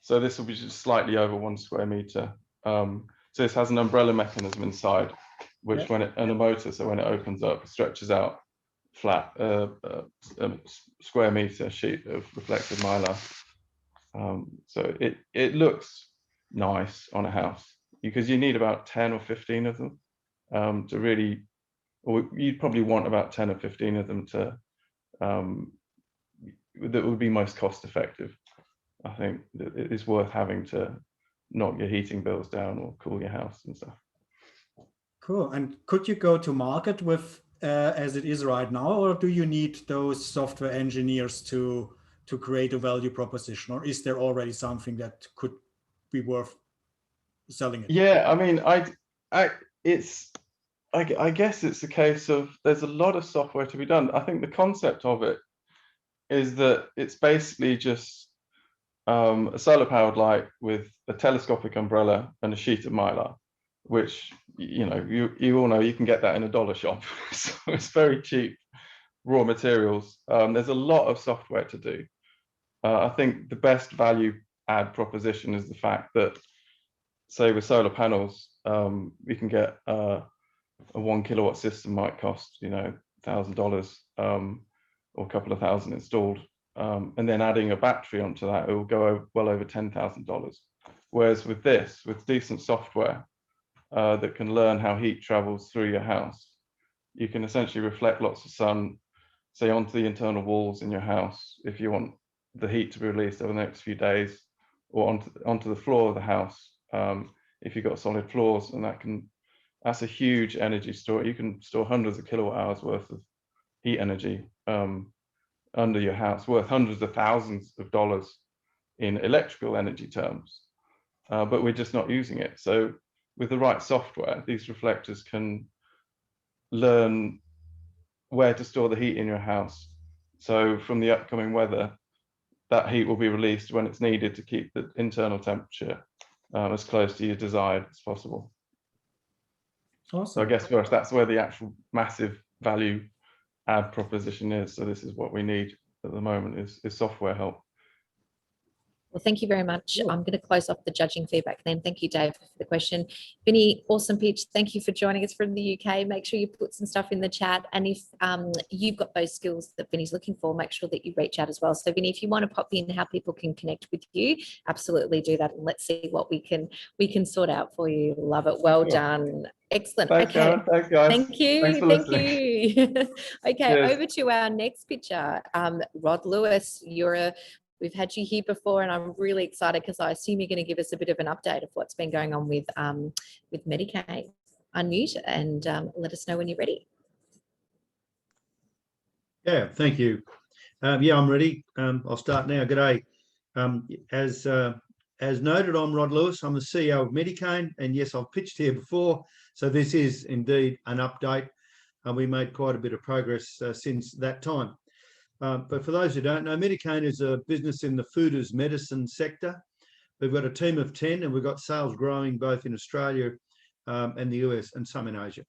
So this will be just slightly over 1 square meter. So this has an umbrella mechanism inside, which and a motor, so when it opens up, it stretches out flat square meter sheet of reflective mylar. So it looks nice on a house, because you need about 10 or 15 of them to really, or you'd probably want about 10 or 15 of them to that would be most cost effective. I think that it is worth having to knock your heating bills down or cool your house and stuff. Cool. And could you go to market with as it is right now, or do you need those software engineers to create a value proposition, or is there already something that could be worth selling it? Yeah, I mean, I guess it's a case of there's a lot of software to be done. I think the concept of it is that it's basically just a solar powered light with a telescopic umbrella and a sheet of mylar, which you all know you can get that in a dollar shop. So it's very cheap raw materials. There's a lot of software to do. I think the best value add proposition is the fact that, say with solar panels, we can get a 1 kilowatt system might cost $1,000 or a couple of thousand installed, and then adding a battery onto that, it will go well over $10,000. Whereas with this, with decent software that can learn how heat travels through your house, you can essentially reflect lots of sun, say onto the internal walls in your house if you want the heat to be released over the next few days, or onto the floor of the house if you've got solid floors, and that's a huge energy store. You can store hundreds of kilowatt hours worth of heat energy under your house, worth hundreds of thousands of dollars in electrical energy terms, but we're just not using it. So with the right software, these reflectors can learn where to store the heat in your house. So from the upcoming weather, that heat will be released when it's needed to keep the internal temperature as close to your desired as possible. Awesome. So I guess for us, that's where the actual massive value add proposition is. So this is what we need at the moment is software help. Well, thank you very much. I'm going to close off the judging feedback then. Thank you, Dave, for the question. Vinny, awesome pitch. Thank you for joining us from the UK. Make sure you put some stuff in the chat. And if you've got those skills that Vinny's looking for, make sure that you reach out as well. So Vinny, if you want to pop in how people can connect with you, absolutely do that. And let's see what we can sort out for you. Love it. Well done. Excellent. Thanks, okay. Karen. Thanks, guys. Thank you. Thanks for Thank you. Okay, Cheers. over to our next pitcher. Rod Lewis, we've had you here before, and I'm really excited because I assume you're going to give us a bit of an update of what's been going on with MediKane. Unmute and let us know when you're ready. Yeah, thank you. Yeah, I'm ready. I'll start now. G'day. As noted, I'm Rod Lewis. I'm the CEO of MediKane, and yes, I've pitched here before, so this is indeed an update. We made quite a bit of progress since that time. But for those who don't know, MediKane is a business in the food as medicine sector. We've got a team of 10, and we've got sales growing both in Australia and the US and some in Asia.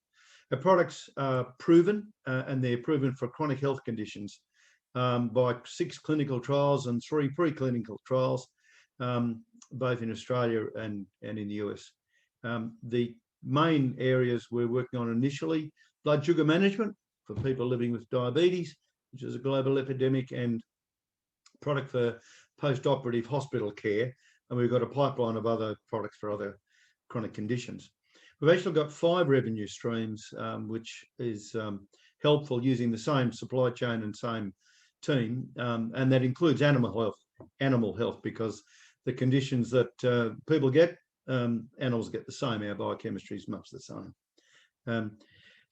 Our products are proven, and they're proven for chronic health conditions by 6 clinical trials and 3 preclinical trials, both in Australia and in the US. The main areas we're working on initially, blood sugar management for people living with diabetes, which is a global epidemic, and product for post-operative hospital care. And we've got a pipeline of other products for other chronic conditions. We've actually got 5 revenue streams, which is helpful using the same supply chain and same team. And that includes animal health, because the conditions that people get, animals get the same. Our biochemistry is much the same.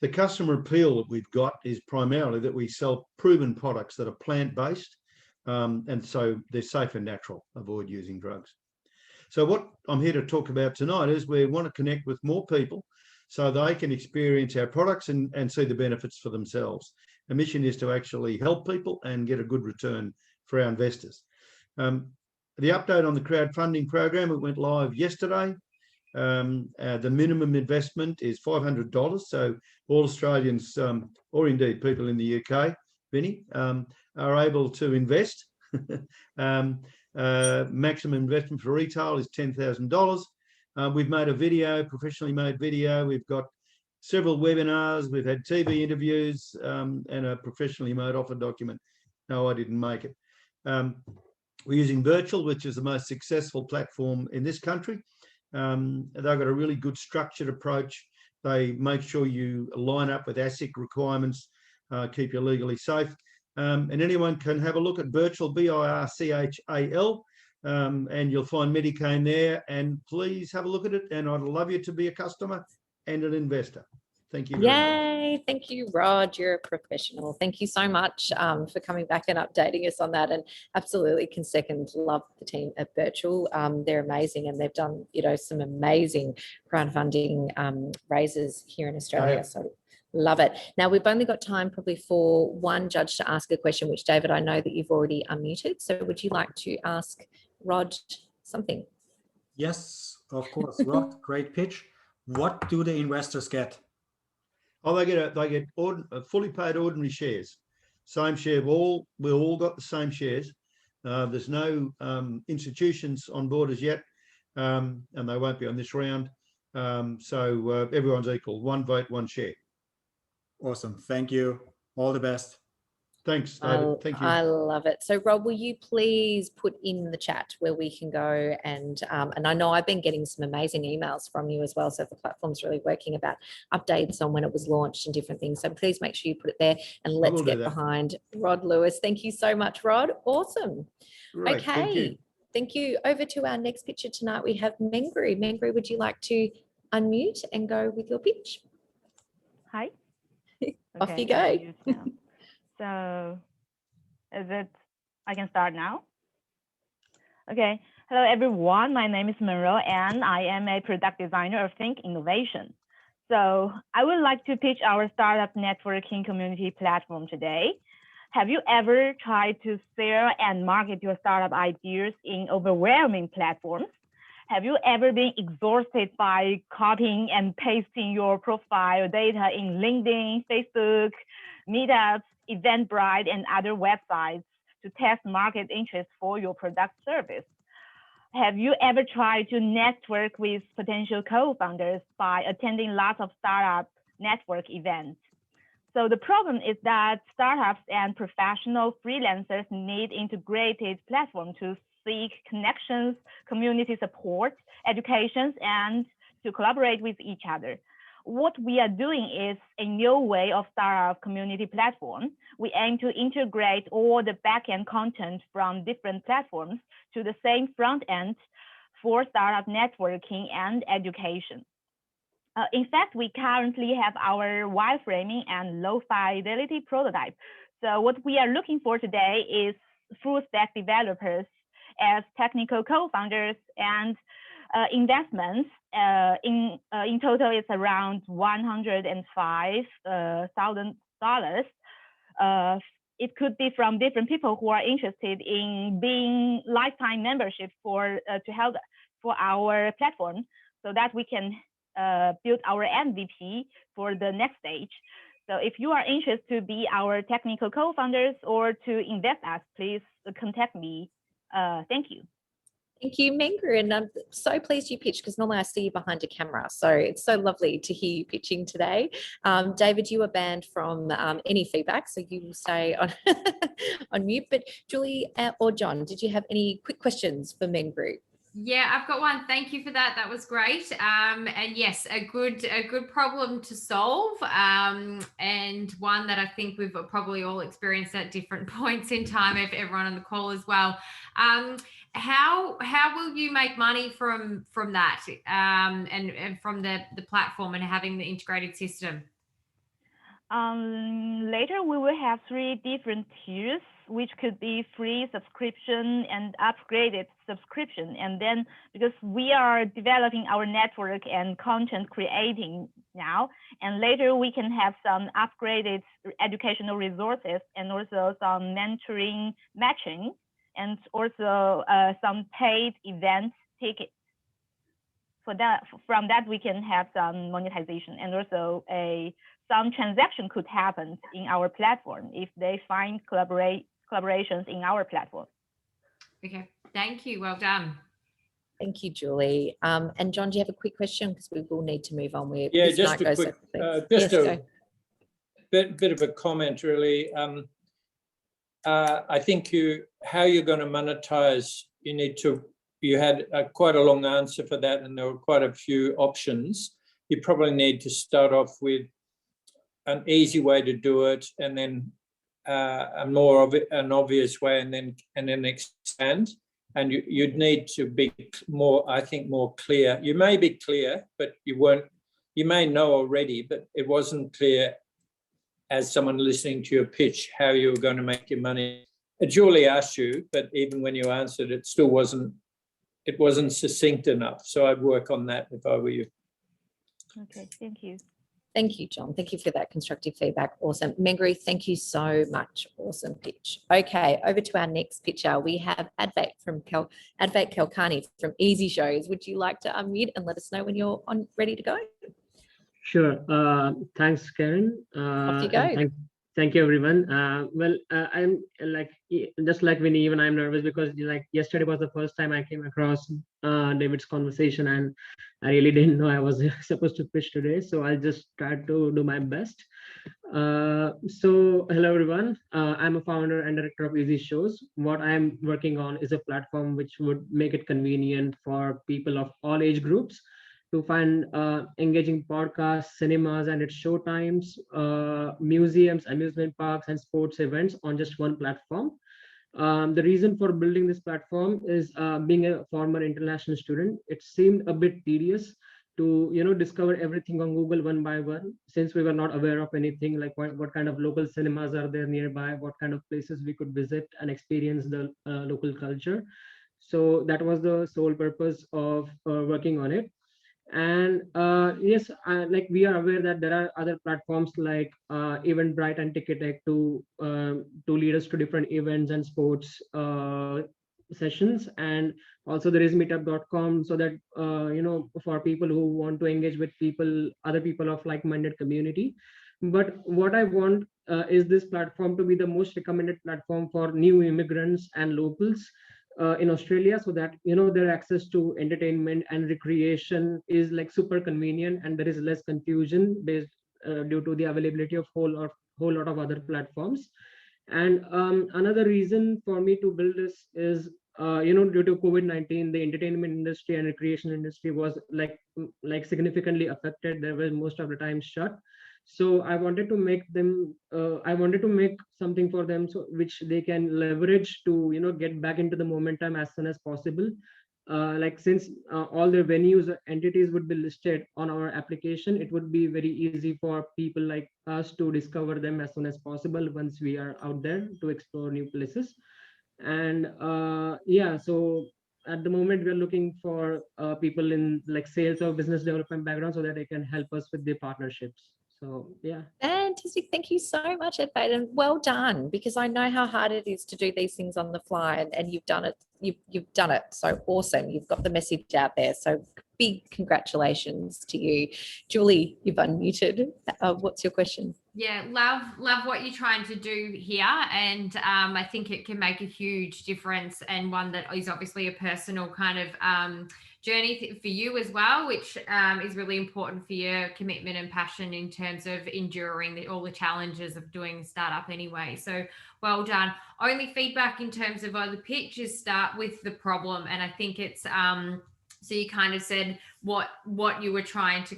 The customer appeal that we've got is primarily that we sell proven products that are plant-based, and so they're safe and natural, avoid using drugs. So what I'm here to talk about tonight is we want to connect with more people so they can experience our products and see the benefits for themselves. The mission is to actually help people and get a good return for our investors. The update on the crowdfunding program, it went live yesterday. The minimum investment is $500. So all Australians, or indeed people in the UK, Vinny, are able to invest. Maximum investment for retail is $10,000. We've made a video, professionally made video. We've got several webinars. We've had TV interviews and a professionally made offer document. No, I didn't make it. We're using Virtual, which is the most successful platform in this country. They've got a really good structured approach. They make sure you line up with ASIC requirements, keep you legally safe. And anyone can have a look at Virtual, BIRCHAL, and you'll find MediKane there. And please have a look at it. And I'd love you to be a customer and an investor. Thank you very much. Yay. Thank you, Rod. You're a professional. Thank you so much for coming back and updating us on that. And absolutely can second, love the team at Virtual. They're amazing, and they've done, some amazing crowdfunding raises here in Australia. So love it. Now, we've only got time probably for one judge to ask a question, which, David, I know that you've already unmuted. So would you like to ask Rod something? Yes, of course. Rod, great pitch. What do the investors get? Oh, they get fully paid ordinary shares. Same share. We all got the same shares. There's no institutions on board as yet, and they won't be on this round. So everyone's equal. One vote, one share. Awesome. Thank you. All the best. Thanks, David. Thank you. I love it. So, Rob, will you please put in the chat where we can go and I know I've been getting some amazing emails from you as well. So the platform's really working about updates on when it was launched and different things. So please make sure you put it there, and let's get behind Rod Lewis. Thank you so much, Rod. Awesome. Right, okay. Thank you. Over to our next pitcher tonight. We have Mengru. Mengru, would you like to unmute and go with your pitch? Hi. Off you go. So I can start now? Okay. Hello, everyone. My name is Mengru, and I am a product designer of THNK Innovation. So I would like to pitch our startup networking community platform today. Have you ever tried to sell and market your startup ideas in overwhelming platforms? Have you ever been exhausted by copying and pasting your profile data in LinkedIn, Facebook, Meetups, Eventbrite, and other websites to test market interest for your product service? Have you ever tried to network with potential co-founders by attending lots of startup network events? So the problem is that startups and professional freelancers need integrated platform to seek connections, community support, educations, and to collaborate with each other. What we are doing is a new way of startup community platform. We aim to integrate all the backend content from different platforms to the same front end for startup networking and education. In fact, we currently have our wireframing and low fidelity prototype. So what we are looking for today is full stack developers as technical co-founders, and investments in total is around $105,000. It could be from different people who are interested in being lifetime membership to help for our platform, so that we can build our MVP for the next stage. So if you are interested to be our technical co-founders or to invest us, please contact me. Thank you. Thank you, Mengru, and I'm so pleased you pitched, because normally I see you behind a camera. So it's so lovely to hear you pitching today. David, you are banned from any feedback, so you will stay on, on mute. But Julie or John, did you have any quick questions for Mengru? Yeah, I've got one. Thank you for that. That was great. And yes, a good problem to solve, and one that I think we've probably all experienced at different points in time, if everyone on the call as well. How will you make money from that and from the platform and having the integrated system? Later, we will have 3 different tiers, which could be free subscription and upgraded subscription. And then, because we are developing our network and content creating now, and later we can have some upgraded educational resources and also some mentoring matching, and also some paid event tickets. For that, from that we can have some monetization, and also some transaction could happen in our platform if they find collaborations in our platform. Okay, thank you. Well done. Thank you, Julie. And John, do you have a quick question? Because we will need to move on. Yeah, just a quick, just a bit of a comment, really. I think how you're going to monetize, you had quite a long answer for that, and there were quite a few options. You probably need to start off with an easy way to do it, and then an obvious way, and then expand. And you'd need to be more, I think, more clear. You may be clear, but you may know already, but it wasn't clear as someone listening to your pitch how you were going to make your money. Julie asked you, but even when you answered, it still wasn't succinct enough. So I'd work on that if I were you. Okay, thank you. Thank you, John. Thank you for that constructive feedback. Awesome. Mengru, thank you so much. Awesome pitch. Okay, over to our next pitcher. We have Advait Kulkarni from Ezy Shows. Would you like to unmute and let us know when you're ready to go? Sure. Thanks, Karen. Off you go. Thank you, everyone. I'm just like Winnie, even I'm nervous because yesterday was the first time I came across David's conversation, and I really didn't know I was supposed to pitch today. So I'll just try to do my best. So hello, everyone. I'm a founder and director of Ezy Shows. What I'm working on is a platform which would make it convenient for people of all age groups to find engaging podcasts, cinemas and its show times, museums, amusement parks, and sports events on just one platform. The reason for building this platform is being a former international student, it seemed a bit tedious to discover everything on Google one by one, since we were not aware of anything like what kind of local cinemas are there nearby, what kind of places we could visit and experience the local culture. So that was the sole purpose of working on it. And yes, we are aware that there are other platforms like Eventbrite and Ticketek to lead us to different events and sports sessions. And also there is meetup.com, so that for people who want to engage with other people of like-minded community. But what I want is this platform to be the most recommended platform for new immigrants and locals in Australia, so that their access to entertainment and recreation is super convenient, and there is less confusion based due to the availability of whole lot of other platforms. And another reason for me to build this is due to COVID-19, the entertainment industry and recreation industry was significantly affected. They were most of the time shut. So I wanted to make them something for them, so which they can leverage to get back into the momentum as soon as possible. Since all the venues entities would be listed on our application, it would be very easy for people like us to discover them as soon as possible once we are out there to explore new places. And yeah, so at the moment we're looking for people in sales or business development background, so that they can help us with the partnerships. So yeah. Fantastic. Thank you so much, Advait, and well done, because I know how hard it is to do these things on the fly, and you've done it. You've done it. So awesome. You've got the message out there. So big congratulations to you. Julie, you've unmuted. What's your question? Yeah, love what you're trying to do here, and I think it can make a huge difference, and one that is obviously a personal kind of journey for you as well, which is really important for your commitment and passion in terms of enduring all the challenges of doing a startup anyway. So well done. Only feedback in terms of the pitch is start with the problem, and I think it's so you kind of said what you were trying to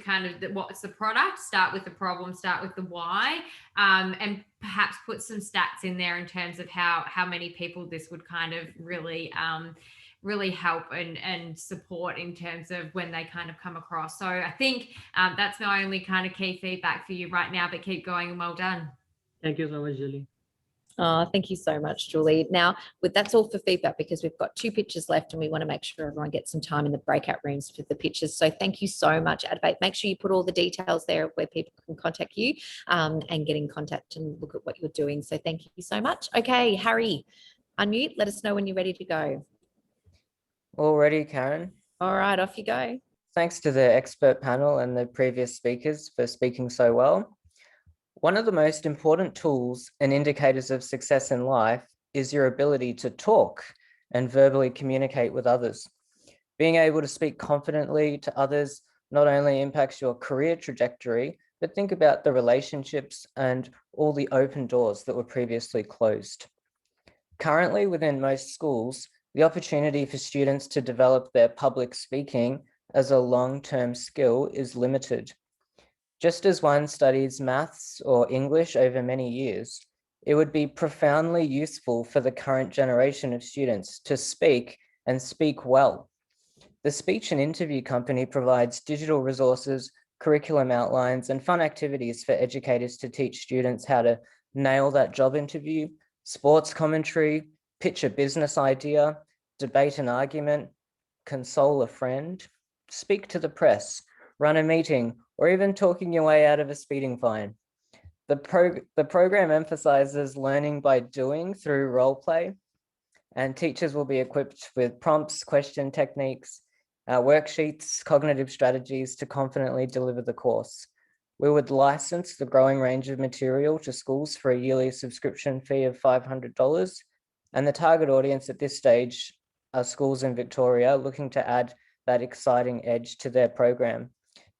what's the product, start with the problem, start with the why, and perhaps put some stats in there in terms of how many people this would kind of really help and support in terms of when they kind of come across. So I think that's my only kind of key feedback for you right now, but keep going and well done. Thank you so much, Julie. Thank you so much, Julie. Now, that's all for feedback because we've got 2 pictures left and we want to make sure everyone gets some time in the breakout rooms for the pictures. So thank you so much, Advait. Make sure you put all the details there where people can contact you and get in contact and look at what you're doing. So thank you so much. Okay, Harry, unmute. Let us know when you're ready to go. All ready, Karen? All right, off you go. Thanks to the expert panel and the previous speakers for speaking so well. One of the most important tools and indicators of success in life is your ability to talk and verbally communicate with others. Being able to speak confidently to others not only impacts your career trajectory, but think about the relationships and all the open doors that were previously closed. Currently, within most schools, the opportunity for students to develop their public speaking as a long-term skill is limited. Just as one studies maths or English over many years, it would be profoundly useful for the current generation of students to speak and speak well. The Speech and Interview Company provides digital resources, curriculum outlines, and fun activities for educators to teach students how to nail that job interview, sports commentary, pitch a business idea, debate an argument, console a friend, speak to the press, run a meeting, or even talking your way out of a speeding fine. The program emphasizes learning by doing through role play, and teachers will be equipped with prompts, question techniques, worksheets, cognitive strategies to confidently deliver the course. We would license the growing range of material to schools for a yearly subscription fee of $500, and the target audience at this stage are schools in Victoria looking to add that exciting edge to their program.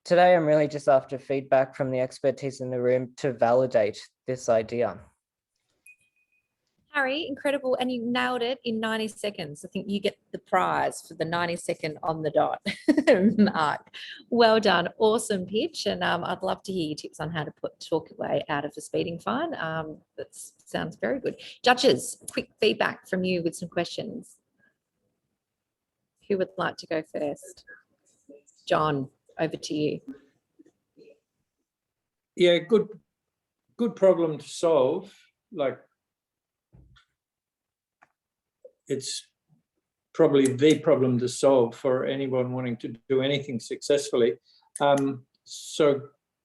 Today, I'm really just after feedback from the expertise in the room to validate this idea. Harry, incredible. And you nailed it in 90 seconds. I think you get the prize for the 90-second on the dot mark. Well done. Awesome pitch. And I'd love to hear your tips on how to talk your way out of the speeding fine. That sounds very good. Judges, quick feedback from you with some questions. Who would like to go first? John, over to you. Yeah, good problem to solve. Like, it's probably the problem to solve for anyone wanting to do anything successfully. So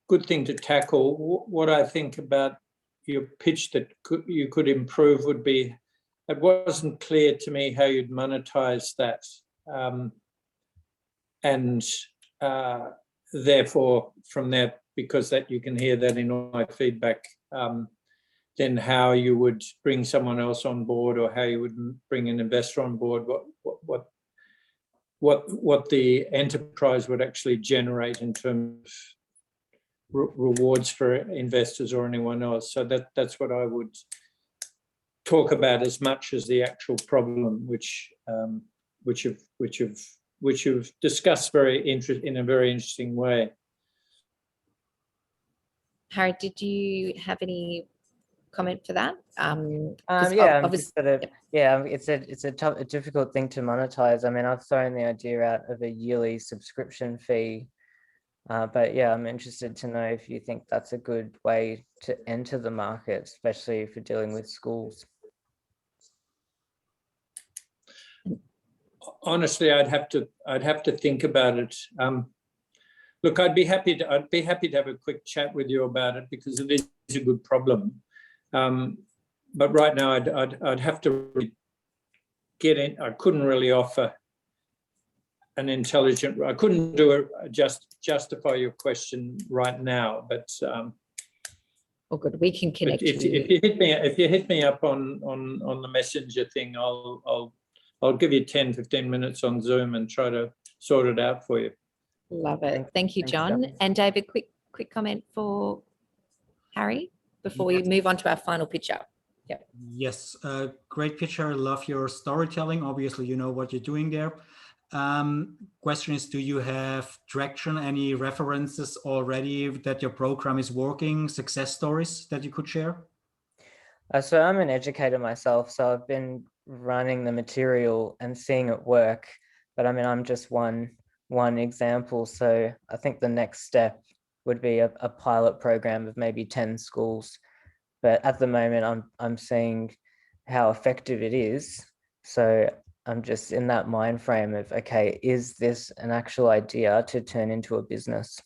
good thing to tackle. What I think about your pitch that you could improve would be, it wasn't clear to me how you'd monetize that. Therefore, from that, because that you can hear that in all my feedback, then how you would bring someone else on board, or how you would bring an investor on board, what the enterprise would actually generate in terms of rewards for investors or anyone else. So that's what I would talk about as much as the actual problem, which you've discussed in a very interesting way. Harry, did you have any comment for that? It's a difficult thing to monetize. I mean, I've thrown the idea out of a yearly subscription fee, but yeah, I'm interested to know if you think that's a good way to enter the market, especially if you're dealing with schools. Honestly, I'd have to think about it. Look, I'd be happy to have a quick chat with you about it, because it is a good problem. But right now, I'd have to get in. I couldn't really offer an intelligent. I couldn't do it justify your question right now. But oh, good. We can connect. If you hit me up on the messenger thing, I'll give you 10-15 minutes on Zoom and try to sort it out for you. Love it. Thank you, John. And David, quick comment for Harry before we move on to our final picture. Yep. Yes, great picture. Love your storytelling. Obviously, you know what you're doing there. Question is, do you have traction, any references already that your program is working, success stories that you could share? So I'm an educator myself, so I've been running the material and seeing it work, but I mean, I'm just one example. So I think the next step would be a pilot program of maybe 10 schools but at the moment I'm seeing how effective it is. So I'm just in that mind frame of, okay, is this an actual idea to turn into a business?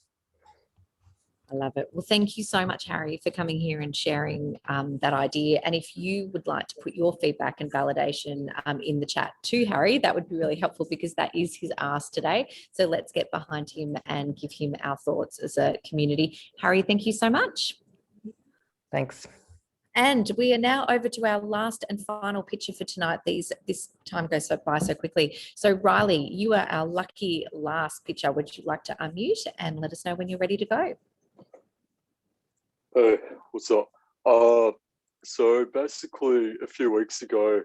I love it. Well, thank you so much, Harry, for coming here and sharing that idea. And if you would like to put your feedback and validation in the chat to Harry, that would be really helpful, because that is his ask today. So let's get behind him and give him our thoughts as a community. Harry, thank you so much. Thanks. And we are now over to our last and final picture for tonight. This time goes by so quickly. So Riley, you are our lucky last picture. Would you like to unmute and let us know when you're ready to go? Hey, what's up? So basically a few weeks ago,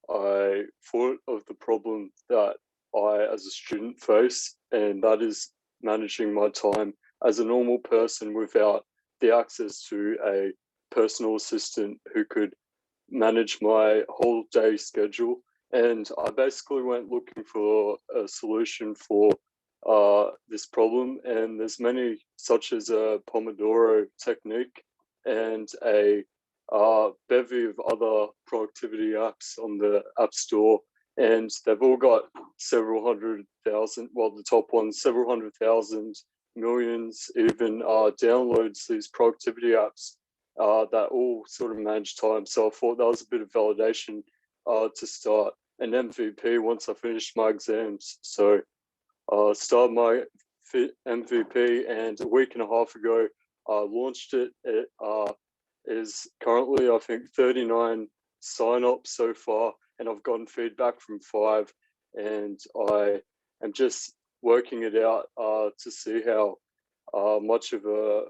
I thought of the problem that I as a student face, and that is managing my time as a normal person without the access to a personal assistant who could manage my whole day schedule. And I basically went looking for a solution for this problem, and there's many, such as a Pomodoro technique and a bevy of other productivity apps on the App Store, and they've all got several hundred thousand, well, the top ones, several hundred thousand, millions even downloads, these productivity apps that all sort of manage time. So I thought that was a bit of validation to start an MVP once I finished my exams. So started my MVP, and a week and a half ago, launched it. It is currently, I think, 39 sign-ups so far, and I've gotten feedback from 5, and I am just working it out to see how much of a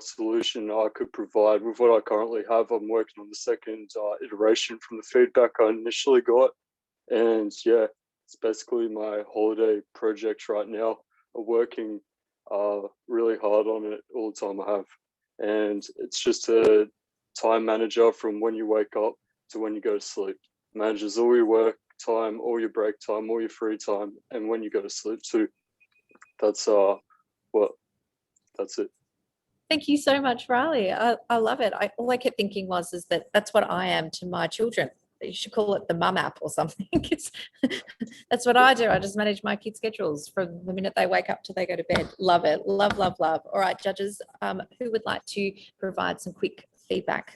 solution I could provide with what I currently have. I'm working on the second iteration from the feedback I initially got, and yeah, it's basically my holiday project right now. I'm working really hard on it all the time I have. And it's just a time manager from when you wake up to when you go to sleep. Manages all your work time, all your break time, all your free time, and when you go to sleep too. That's that's it. Thank you so much, Riley. I love it. All I kept thinking was that's what I am to my children. You should call it the mum app or something. That's what I do. I just manage my kids' schedules from the minute they wake up till they go to bed. Love it. Love, love, love. All right, judges, who would like to provide some quick feedback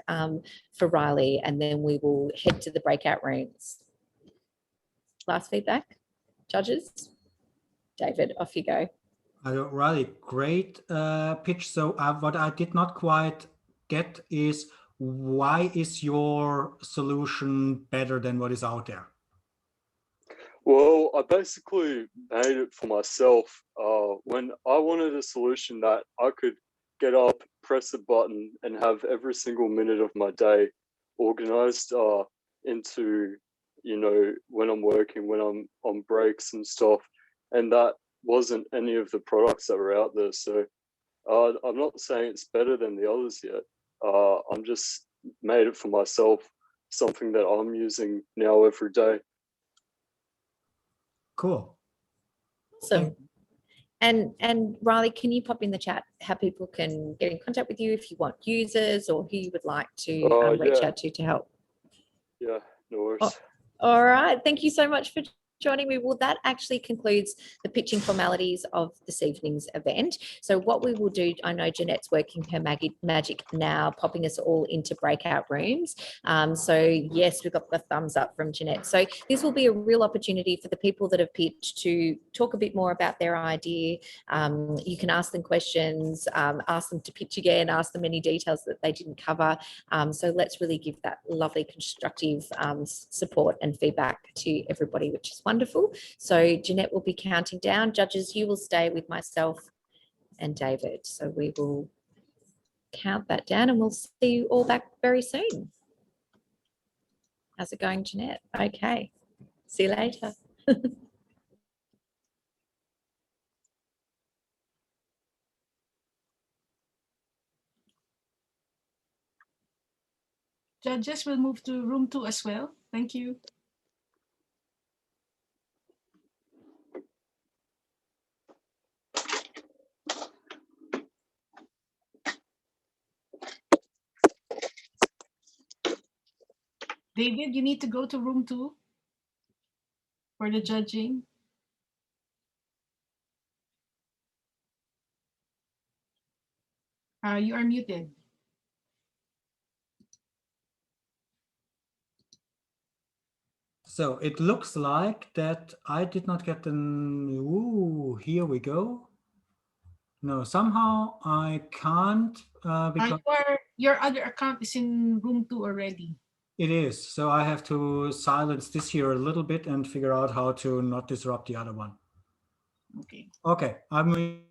for Riley, and then we will head to the breakout rooms. Last feedback, judges. David, off you go. Riley, great pitch. So what I did not quite get is, why is your solution better than what is out there? Well, I basically made it for myself when I wanted a solution that I could get up, press a button, and have every single minute of my day organized into, you know, when I'm working, when I'm on breaks and stuff. And that wasn't any of the products that were out there. So I'm not saying it's better than the others yet. I'm just made it for myself, something that I'm using now every day. Cool. Awesome. And Riley, can you pop in the chat how people can get in contact with you if you want users, or who you would like to reach out to help? Yeah, no worries. All right. Thank you so much for joining me. Well, that actually concludes the pitching formalities of this evening's event. So what we will do, I know Jeanette's working her magic now, popping us all into breakout rooms. So yes, we've got the thumbs up from Jeanette. So this will be a real opportunity for the people that have pitched to talk a bit more about their idea. You can ask them questions, ask them to pitch again, ask them any details that they didn't cover. So let's really give that lovely constructive support and feedback to everybody, which is wonderful. So Jeanette will be counting down. Judges, you will stay with myself and David. So we will count that down, and we'll see you all back very soon. How's it going, Jeanette? Okay. See you later. Judges will move to room 2 as well. Thank you. David, you need to go to room 2 for the judging. You are muted. So it looks like that I did not get an, ooh, here we go. No, somehow I can't because your other account is in room 2 already. it is. So I have to silence this here a little bit and figure out how to not disrupt the other one. Okay. Okay, I'm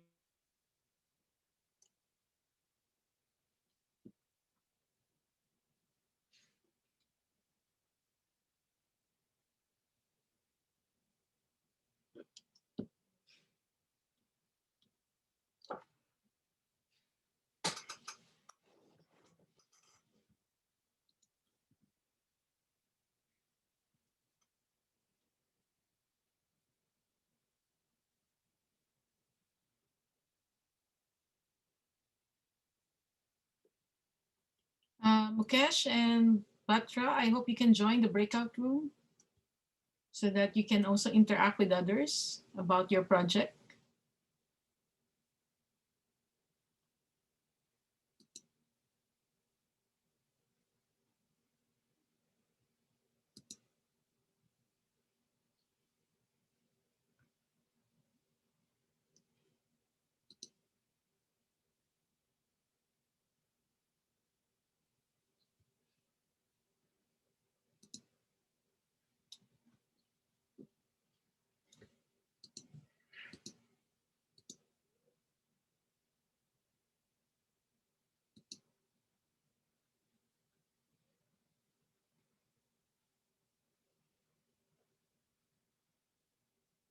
Mukesh and Batra, I hope you can join the breakout room so that you can also interact with others about your project.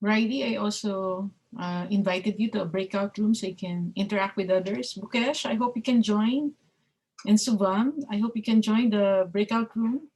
Riley, I also invited you to a breakout room so you can interact with others. Mukesh, I hope you can join. And Subham, I hope you can join the breakout room.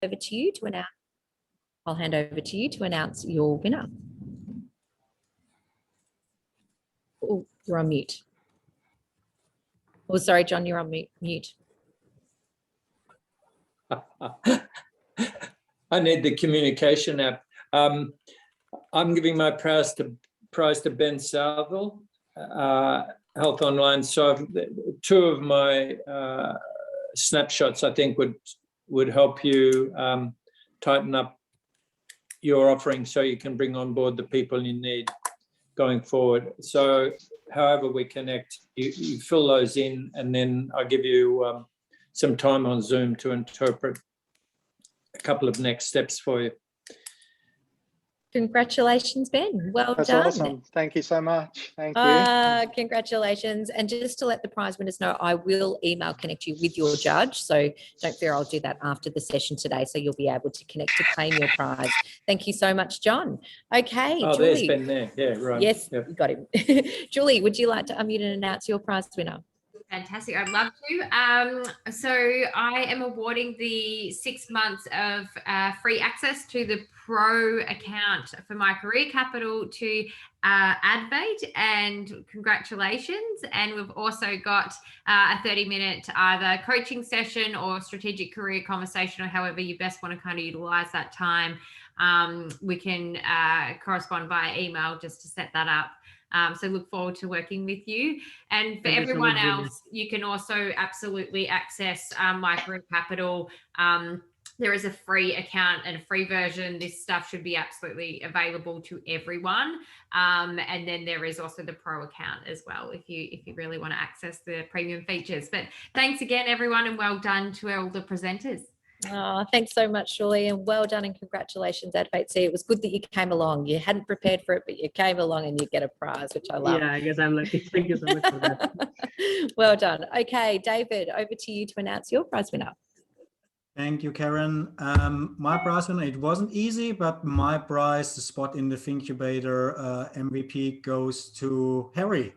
Over to you to announce. I'll hand over to you to announce your winner. Oh, you're on mute. Oh, sorry, John, you're on mute. I need the communication app. I'm giving my prize to Ben Southall, Health Online. So two of my snapshots, I think, would help you tighten up your offering so you can bring on board the people you need going forward. So however we connect, you fill those in, and then I'll give you some time on Zoom to interpret a couple of next steps for you. Congratulations, Ben. Well That's done. awesome. Thank you so much. Thank you. Congratulations. And just to let the prize winners know, I will email connect you with your judge. So don't fear, I'll do that after the session today. So you'll be able to connect to claim your prize. Thank you so much, John. Okay, Oh, Julie. there's Ben there. Yeah, right. Yes, Yep. you got him. Julie, would you like to unmute and announce your prize winner? Fantastic. I'd love to. So I am awarding the 6 months of free access to the pro account for My Career Capital to Advait, and congratulations. And we've also got a 30-minute either coaching session or strategic career conversation, or however you best want to kind of utilize that time. We can correspond via email just to set that up. So look forward to working with you. And for everyone else, you can also absolutely access My Career Capital. There is a free account and a free version. This stuff should be absolutely available to everyone. And then there is also the pro account as well, if you really want to access the premium features. But thanks again, everyone, and well done to all the presenters. Oh, thanks so much, Julie, and well done and congratulations, Advait. See, it was good that you came along. You hadn't prepared for it, but you came along and you get a prize, which I love. Yeah, I guess I'm lucky. Thank you so much for that. Well done. Okay, David, over to you to announce your prize winner. Thank you, Karen. My prize winner, it wasn't easy, but my prize, the spot in the THNK.U-bator MVP, goes to Harry.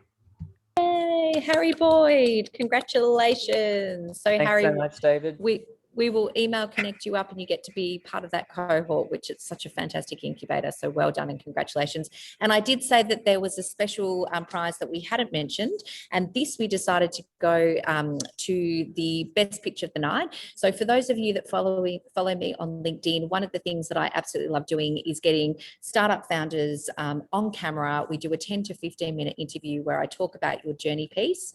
Yay, Harry Boyd. Congratulations. So Thanks Harry, so much, David. we will email connect you up and you get to be part of that cohort, which is such a fantastic incubator. So well done and congratulations. And I did say that there was a special prize that we hadn't mentioned, and this we decided to go to the best picture of the night. So for those of you that follow me on LinkedIn, one of the things that I absolutely love doing is getting startup founders on camera. We do a 10 to 15 minute interview where I talk about your journey piece.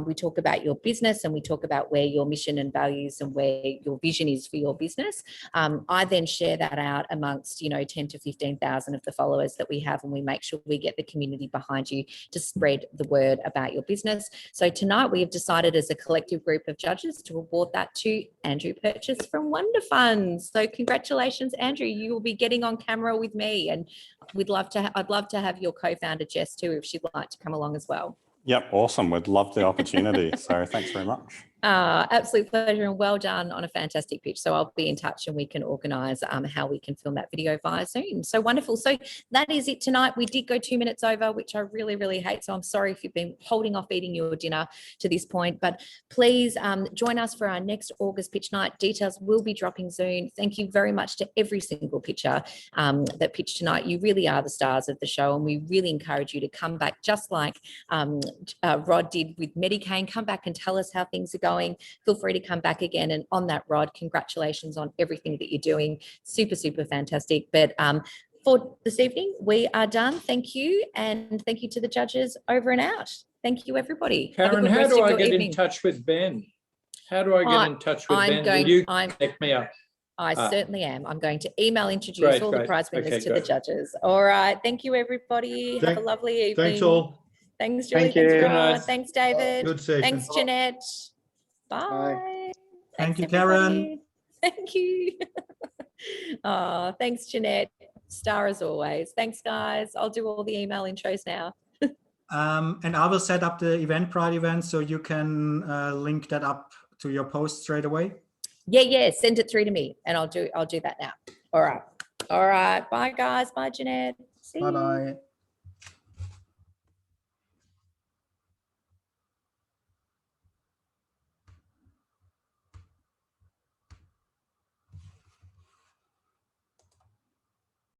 We talk about your business, and we talk about where your mission and values and where your vision is for your business. I then share that out amongst 10 to 15,000 of the followers that we have, and we make sure we get the community behind you to spread the word about your business. So tonight we have decided as a collective group of judges to award that to Andrew Purchas from Wonderfund. So congratulations, Andrew. You will be getting on camera with me, and I'd love to have your co-founder Jess too, if she'd like to come along as well. Yep, awesome. We'd love the opportunity. So thanks very much. Absolute pleasure, and well done on a fantastic pitch. So I'll be in touch and we can organise how we can film that video via Zoom. So wonderful. So that is it tonight. We did go 2 minutes over, which I really, really hate. So I'm sorry if you've been holding off eating your dinner to this point, but please join us for our next August pitch night. Details will be dropping soon. Thank you very much to every single pitcher that pitched tonight. You really are the stars of the show, and we really encourage you to come back, just like Rod did with MediKane. Come back and tell us how things are going. Feel free to come back again. And on that, Rod, congratulations on everything that you're doing. Super, super fantastic. But for this evening, we are done. Thank you. And thank you to the judges. Over and out. Thank you, everybody. Karen, how do I get in touch with Ben? How do I get in touch with Ben? Will you connect me up? I certainly am. I'm going to email introduce all the prize winners to the judges. All right. Thank you, everybody. Have a lovely evening. Thanks all. Thanks, Julie. Thank you. Thanks, Thanks, David. Good session. Thanks, Jeanette. Bye. Thank you, Karen. Thank you. Thanks, Jeanette. Star as always. Thanks, guys. I'll do all the email intros now. And I will set up the Eventbrite event so you can link that up to your post straight away. Yeah. Send it through to me, and I'll do that now. All right. Bye, guys. Bye, Jeanette. See you. Bye.